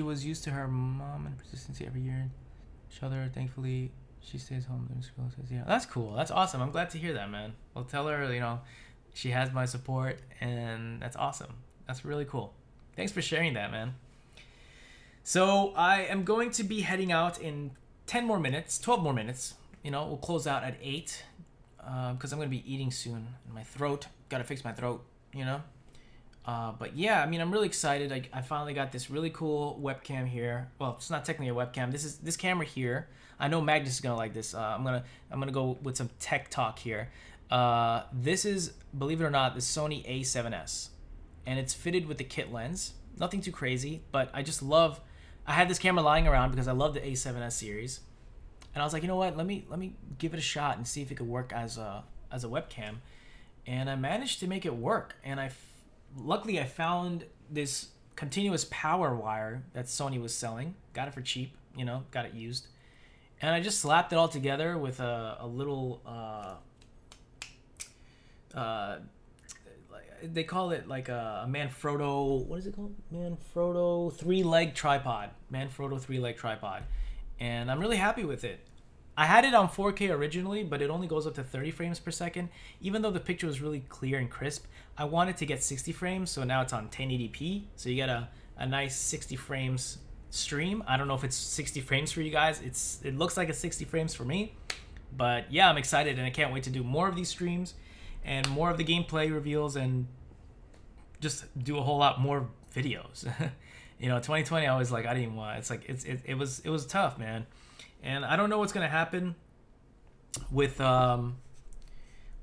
was used to her mom and persistency every year. Other, thankfully, she stays home during school. Says, yeah, that's cool. That's awesome. I'm glad to hear that, man. I'll tell her, you know, she has my support, and that's awesome. That's really cool. Thanks for sharing that, man. So I am going to be heading out in 10 more minutes, 12 more minutes. You know, we'll close out at 8, because I'm going to be eating soon. My throat, got to fix my throat, you know. But yeah, I mean, I'm really excited. I finally got this really cool webcam here. Well, it's not technically a webcam. This camera here. I know Magnus is gonna like this. I'm gonna go with some tech talk here. This is, believe it or not, the Sony A7S, and it's fitted with the kit lens. Nothing too crazy, but I just love. I had this camera lying around because I love the A7S series, and I was like, you know what? Let me give it a shot and see if it could work as a webcam, and I managed to make it work. And luckily I found this continuous power wire that Sony was selling. Got it for cheap, you know, got it used. And I just slapped it all together with a little, they call it like a Manfrotto, what is it called? Manfrotto 3-leg tripod. Manfrotto 3-leg tripod. And I'm really happy with it. I had it on 4K originally, but it only goes up to 30 frames per second. Even though the picture was really clear and crisp, I wanted to get 60 frames, so now it's on 1080p. So you get a nice 60 frames stream. I don't know if it's 60 frames for you guys. It looks like it's 60 frames for me. But yeah, I'm excited, and I can't wait to do more of these streams and more of the gameplay reveals and just do a whole lot more videos. You know, 2020, I was like, I didn't even want. It's like it was tough, man. And I don't know what's gonna happen with the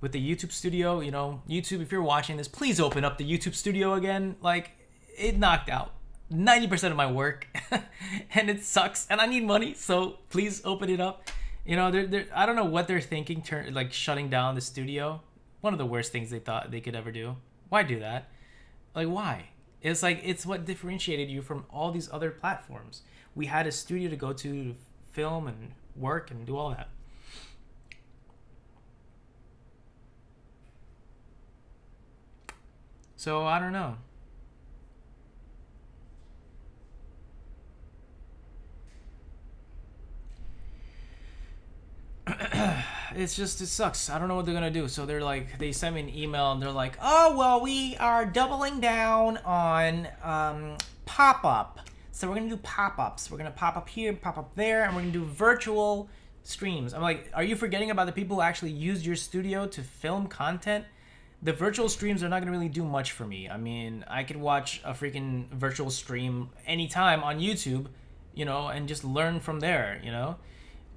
YouTube studio. You know, YouTube, if you're watching this, please open up the YouTube studio again. Like, it knocked out 90% of my work, and it sucks. And I need money, so please open it up. You know, they're I don't know what they're thinking, shutting down the studio. One of the worst things they thought they could ever do. Why do that? Like, why? It's like, it's what differentiated you from all these other platforms. We had a studio to go to film and work and do all that. So I don't know. It sucks. I don't know what they're gonna do. So they sent me an email and they're like, oh, well, we are doubling down on pop-up. So we're going to do pop-ups. We're going to pop up here, pop up there, and we're going to do virtual streams. I'm like, are you forgetting about the people who actually use your studio to film content? The virtual streams are not going to really do much for me. I mean, I could watch a freaking virtual stream anytime on YouTube, you know, and just learn from there, you know?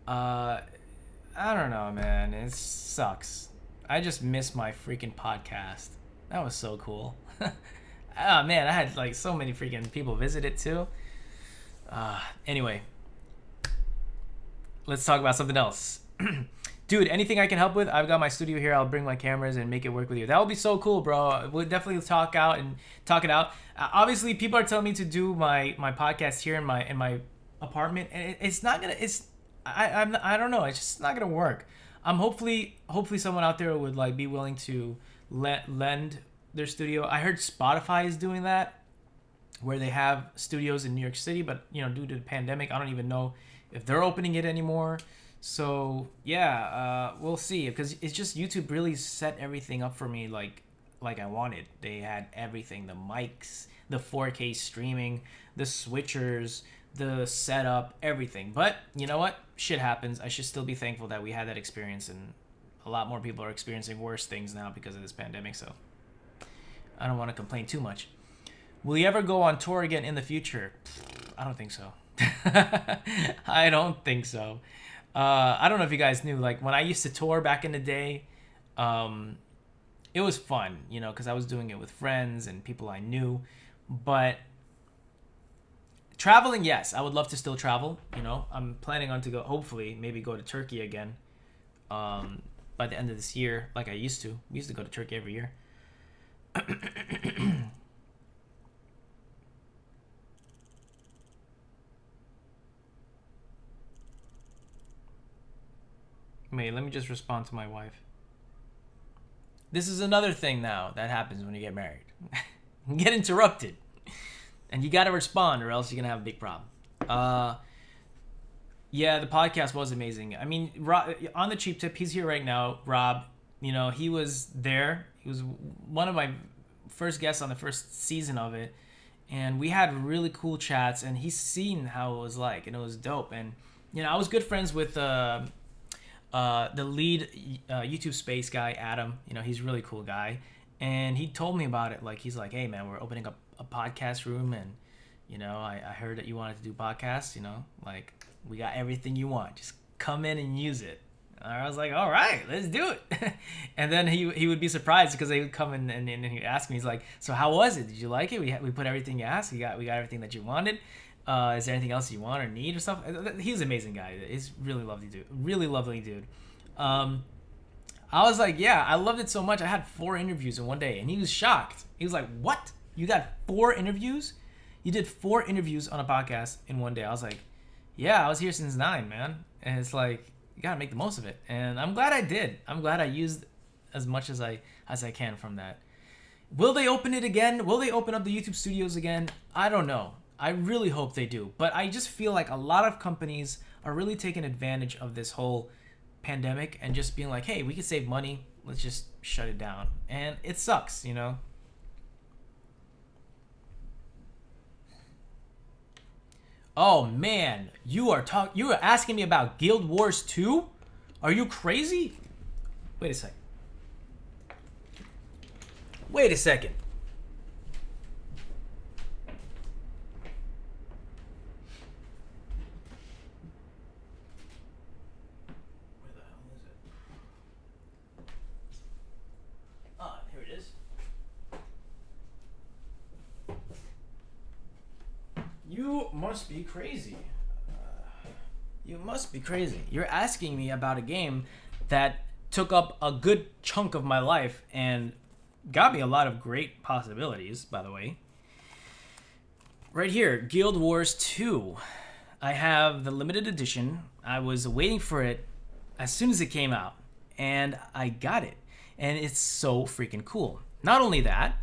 I don't know, man. It sucks. I just miss my freaking podcast. That was so cool. Oh, man, I had so many freaking people visit it too. Anyway, let's talk about something else. Dude, anything I can help with, I've got my studio here. I'll bring my cameras and make it work with you. That would be so cool, bro. We'll definitely talk it out. Obviously, people are telling me to do my podcast here in my apartment, and it's not gonna. I don't know. It's just not gonna work. Hopefully someone out there would be willing to lend their studio. I heard Spotify is doing that, where they have studios in New York City, but due to the pandemic, I don't even know if they're opening it anymore. So yeah, we'll see, because it's just YouTube really set everything up for me like I wanted. They had everything: the mics, the 4K streaming, the switchers, the setup, everything. But you know what? Shit happens. I should still be thankful that we had that experience, and a lot more people are experiencing worse things now because of this pandemic. So I don't want to complain too much. Will you ever go on tour again in the future? I don't think so. I don't think so. I don't know if you guys knew, like when I used to tour back in the day, it was fun, you know, because I was doing it with friends and people I knew. But traveling, yes, I would love to still travel. You know, I'm planning on to go, hopefully, maybe go to Turkey again by the end of this year, like I used to. We used to go to Turkey every year. Wait, let me just respond to my wife. This is another thing now that happens when you get married. You get interrupted. And you gotta respond or else you're gonna have a big problem. Yeah, the podcast was amazing. I mean, Rob, on the cheap tip, he's here right now. Rob, you know, he was there. He was one of my first guests on the first season of it. And we had really cool chats, and he's seen how it was like, and it was dope. And, you know, I was good friends with the lead YouTube space guy, Adam. You know, he's a really cool guy. And he told me about it. Like, he's like, hey, man, we're opening up a podcast room, and, you know, I heard that you wanted to do podcasts, you know, like, we got everything you want. Just come in and use it. And I was like, all right, let's do it. And then he would be surprised because they would come in and he'd ask me, he's like, so how was it? Did you like it? We put everything you asked. We got everything that you wanted. Is there anything else you want or need or stuff? He's an amazing guy. He's really lovely dude. Really lovely dude. I was like, yeah, I loved it so much. I had 4 interviews in one day, and he was shocked. He was like, what? You got 4 interviews? You did 4 interviews on a podcast in one day. I was like, yeah, I was here since 9, man. And it's like, you gotta make the most of it. And I'm glad I did. I'm glad I used as much as I can from that. Will they open it again? Will they open up the YouTube studios again? I don't know. I really hope they do. But I just feel like a lot of companies are really taking advantage of this whole pandemic and just being like, hey, we can save money. Let's just shut it down. And it sucks, you know? Oh man, you are asking me about Guild Wars 2? Are you crazy? Wait a second. Wait a second. Where the hell is it? Ah, here it is. You must be crazy. You must be crazy. You're asking me about a game that took up a good chunk of my life and got me a lot of great possibilities, by the way. Right here, Guild Wars 2. I have the limited edition. I was waiting for it as soon as it came out, and I got it. And it's so freaking cool. Not only that,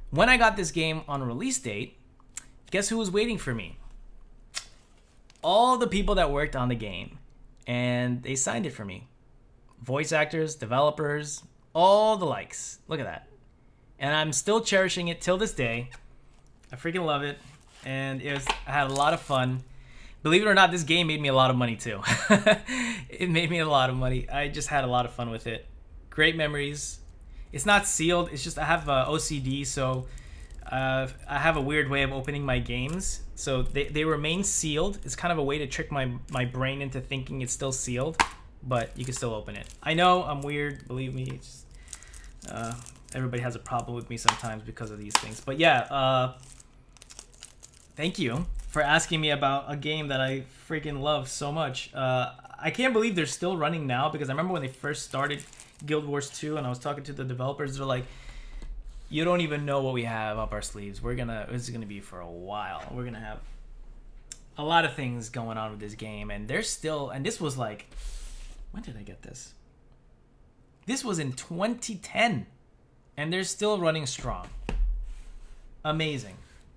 when I got this game on release date, guess who was waiting for me? All the people that worked on the game, and they signed it for me. Voice actors, developers, all the likes. Look at that. And I'm still cherishing it till this day. I freaking love it, and I had a lot of fun. Believe it or not, this game made me a lot of money too. It made me a lot of money. I just had a lot of fun with it. Great memories. It's not sealed. It's just I have OCD, so I have a weird way of opening my games. So they remain sealed. It's kind of a way to trick my brain into thinking it's still sealed, but you can still open it. I know I'm weird. Believe me. It's just, everybody has a problem with me sometimes because of these things. But yeah, thank you for asking me about a game that I freaking love so much. I can't believe they're still running now, because I remember when they first started Guild Wars 2 and I was talking to the developers, they're like, you don't even know what we have up our sleeves. This is gonna be for a while. We're gonna have a lot of things going on with this game, and they're still, and this was like, when did I get this? This was in 2010, and they're still running strong. Amazing,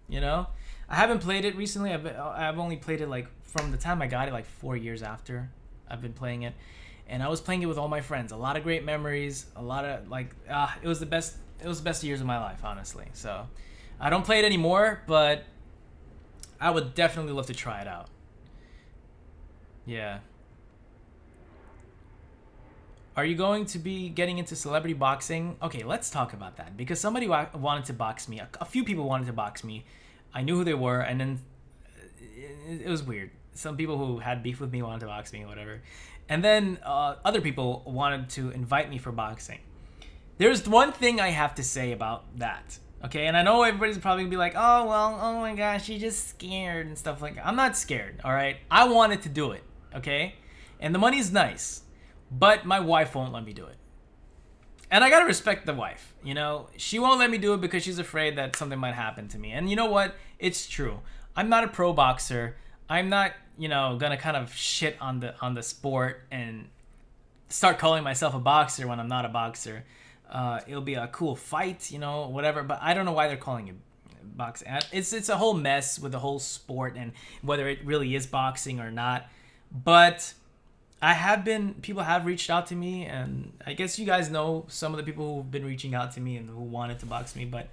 you know? I haven't played it recently. I've only played it like from the time I got it, like 4 years after I've been playing it, and I was playing it with all my friends. A lot of great memories. A lot of like, it was the best. It was the best years of my life, honestly. So, I don't play it anymore, but I would definitely love to try it out. Yeah. Are you going to be getting into celebrity boxing? Okay, let's talk about that because somebody wanted to box me. A few people wanted to box me. I knew who they were, and then it was weird. Some people who had beef with me wanted to box me or whatever. And then other people wanted to invite me for boxing. There's one thing I have to say about that. Okay, and I know everybody's probably gonna be like, oh, well, oh my gosh, you're just scared and stuff like that. I'm not scared, all right? I wanted to do it, okay? And the money's nice, but my wife won't let me do it. And I gotta respect the wife, you know? She won't let me do it because she's afraid that something might happen to me. And you know what? It's true. I'm not a pro boxer. I'm not, you know, gonna kind of shit on the sport and start calling myself a boxer when I'm not a boxer. It'll be a cool fight, you know, whatever. But I don't know why they're calling it boxing. It's a whole mess with the whole sport and whether it really is boxing or not. But people have reached out to me, and I guess you guys know some of the people who've been reaching out to me and who wanted to box me, but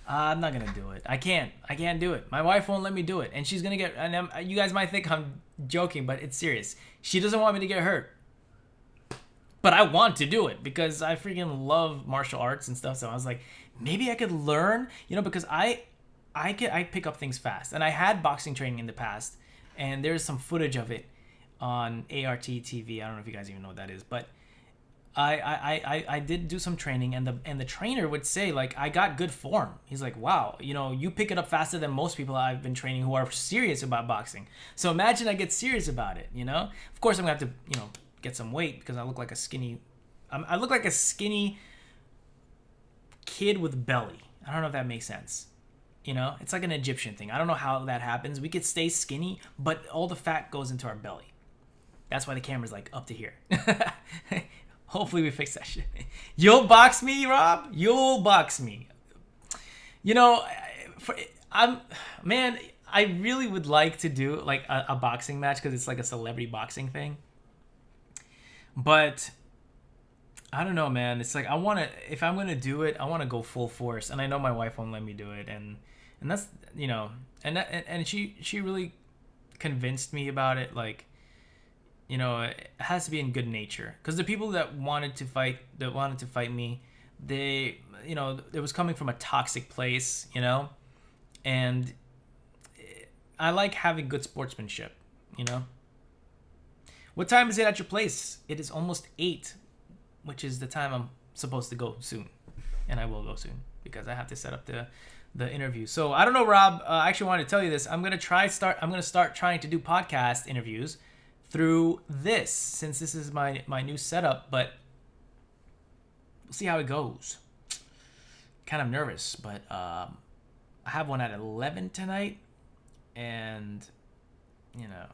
I'm not gonna do it. I can't do it. My wife won't let me do it, and she's gonna get. And you guys might think I'm joking, but it's serious. She doesn't want me to get hurt. But I want to do it because I freaking love martial arts and stuff. So I was like, maybe I could learn, you know, because I pick up things fast. And I had boxing training in the past, and there's some footage of it on ART TV. I don't know if you guys even know what that is, but I did do some training, and the trainer would say, like, I got good form. He's like, wow, you know, you pick it up faster than most people I've been training who are serious about boxing. So imagine I get serious about it, you know? Of course I'm gonna have to, you know, get some weight because I look like a skinny kid with belly. I don't know if that makes sense. You know, it's like an Egyptian thing. I don't know how that happens. We could stay skinny, but all the fat goes into our belly. That's why the camera's like up to here. Hopefully we fix that shit. You'll box me, Rob? You'll box me. You know, I really would like to do like a boxing match because it's like a celebrity boxing thing. But I don't know, man. It's like if I'm gonna do it, I want to go full force, and I know my wife won't let me do it, and that's, you know, and she really convinced me about it. Like, you know, it has to be in good nature, because the people that wanted to fight me, they, you know, it was coming from a toxic place, you know, and I like having good sportsmanship, you know. What time is it at your place? It is almost 8, which is the time I'm supposed to go soon. And I will go soon because I have to set up the interview. So I don't know, Rob. I actually wanted to tell you this. I'm gonna start trying to do podcast interviews through this, since this is my new setup, but we'll see how it goes. Kind of nervous, but I have one at 11 tonight, and you know,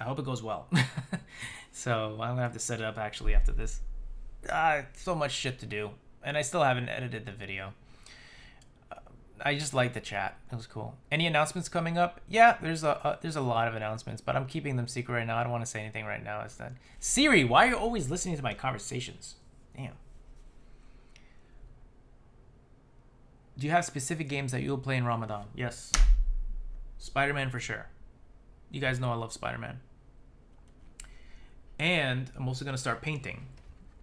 I hope it goes well. So I'm gonna have to set it up actually after this. So much shit to do, and I still haven't edited the video. I just liked the chat. It was cool. Any announcements coming up? Yeah, there's a lot of announcements, but I'm keeping them secret right now. I don't want to say anything right now. Is that Siri? Why are you always listening to my conversations? Damn. Do you have specific games that you'll play in Ramadan? Yes. Spider-Man for sure. You guys know I love Spider-Man. And I'm also going to start painting.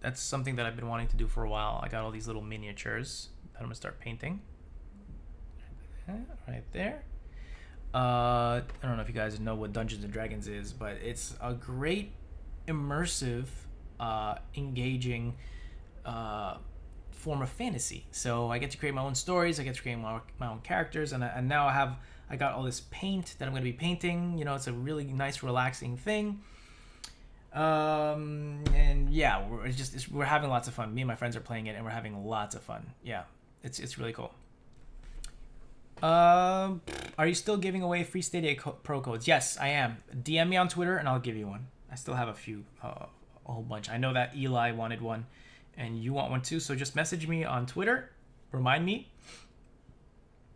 That's something that I've been wanting to do for a while. I got all these little miniatures that I'm going to start painting. Right there. I don't know if you guys know what Dungeons and Dragons is, but it's a great, immersive, engaging form of fantasy. So I get to create my own stories. I get to create my own characters, and now I got all this paint that I'm going to be painting. You know, it's a really nice, relaxing thing. And yeah, we're having lots of fun. Me and my friends are playing it, and we're having lots of fun. Yeah, it's really cool. Are you still giving away free Stadia Pro codes? Yes, I am. DM me on Twitter, and I'll give you one. I still have a few, a whole bunch. I know that Eli wanted one, and you want one too. So just message me on Twitter, remind me.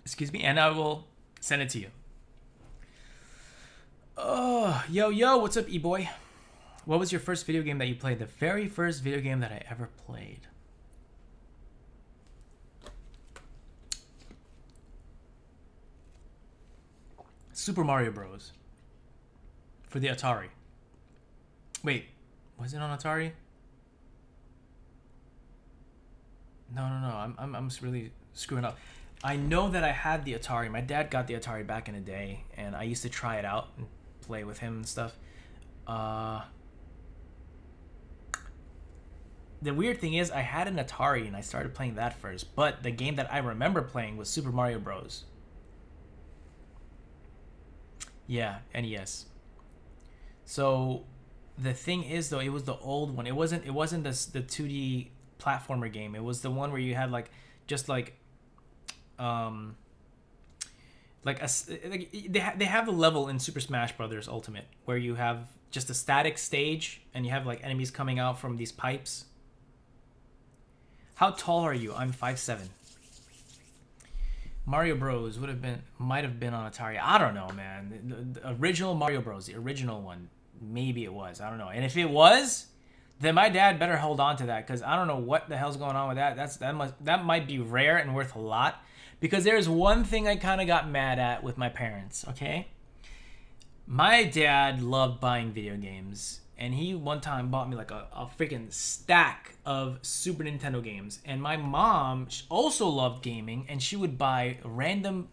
Excuse me, and I will send it to you. Oh, yo, what's up, E-boy? What was your first video game that you played? The very first video game that I ever played. Super Mario Bros. For the Atari. Wait, was it on Atari? No. I'm really screwing up. I know that I had the Atari. My dad got the Atari back in the day, and I used to try it out and play with him and stuff. The weird thing is, I had an Atari, and I started playing that first. But the game that I remember playing was Super Mario Bros. Yeah, NES. So the thing is, though, it was the old one. It wasn't the 2D platformer game. It was the one where you had like just like they have a level in Super Smash Brothers Ultimate where you have just a static stage and you have like enemies coming out from these pipes. How tall are you? I'm 5'7". Mario Bros might have been on Atari. I don't know, man. The original Mario Bros, the original one, maybe it was. I don't know. And if it was, then my dad better hold on to that, because I don't know what the hell's going on with that. That might be rare and worth a lot. Because there's one thing I kind of got mad at with my parents, okay? My dad loved buying video games, and he one time bought me like a freaking stack of Super Nintendo games. And my mom also loved gaming, and she would buy random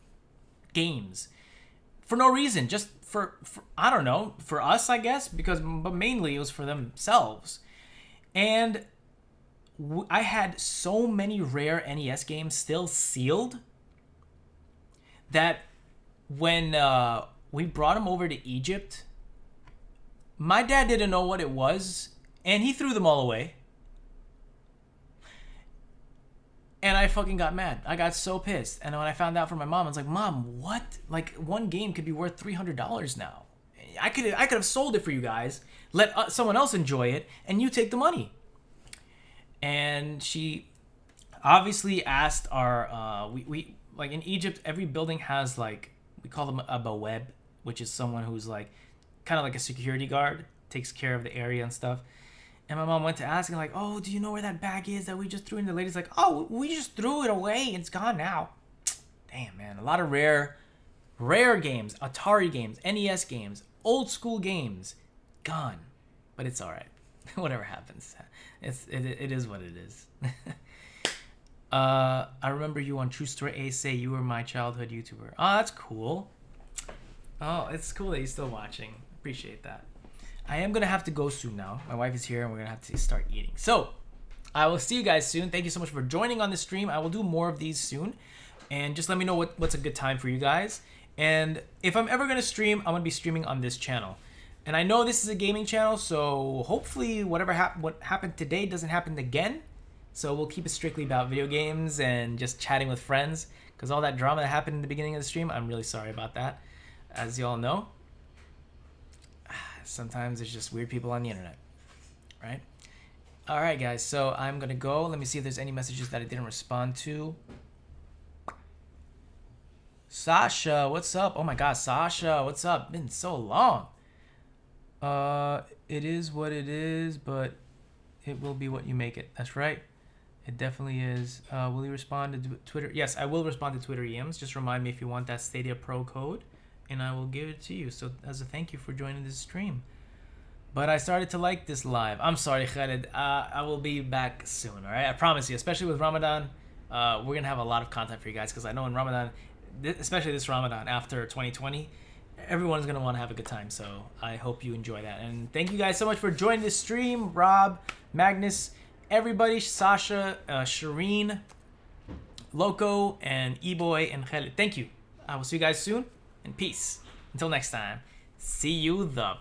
games for no reason, just for I don't know, for us, I guess, but mainly it was for themselves. And I had so many rare NES games still sealed that when we brought them over to Egypt, my dad didn't know what it was, and he threw them all away. And I fucking got mad. I got so pissed. And when I found out from my mom, I was like, Mom, what? Like, one game could be worth $300 now. I could have sold it for you guys, let someone else enjoy it, and you take the money. And she obviously asked our we like in Egypt, every building has like, we call them a baweb, which is someone who's like kind of like a security guard, takes care of the area and stuff. And my mom went to ask, like, oh, do you know where that bag is that we just threw in? The lady's like, oh, we just threw it away. It's gone now. Damn, man. A lot of rare games, Atari games, NES games, old school games, gone. But it's all right. Whatever happens. It is what it is. I remember you on True Story A say you were my childhood YouTuber. Oh, that's cool. Oh, it's cool that you're still watching. Appreciate that. I am going to have to go soon now. My wife is here and we're going to have to start eating. So, I will see you guys soon. Thank you so much for joining on the stream. I will do more of these soon. And just let me know what's a good time for you guys. And if I'm ever going to stream, I'm going to be streaming on this channel. And I know this is a gaming channel, so hopefully what happened today doesn't happen again. So we'll keep it strictly about video games and just chatting with friends. Because all that drama that happened in the beginning of the stream, I'm really sorry about that. As you all know, sometimes there's just weird people on the internet, right? All right, guys, so I'm going to go. Let me see if there's any messages that I didn't respond to. Sasha, what's up? Oh my God, Sasha, what's up? Been so long. It is what it is, but it will be what you make it. That's right. It definitely is. Will you respond to Twitter? Yes, I will respond to Twitter EMs. Just remind me if you want that Stadia Pro code, and I will give it to you. So as a thank you for joining this stream. But I started to like this live. I'm sorry, Khaled. I will be back soon, all right? I promise you, especially with Ramadan. We're going to have a lot of content for you guys because I know in Ramadan, especially this Ramadan after 2020, everyone's going to want to have a good time. So I hope you enjoy that. And thank you guys so much for joining this stream. Rob, Magnus, everybody, Sasha, Shireen, Loco, and E-Boy, and Khaled. Thank you. I will see you guys soon, and peace. Until next time, see you the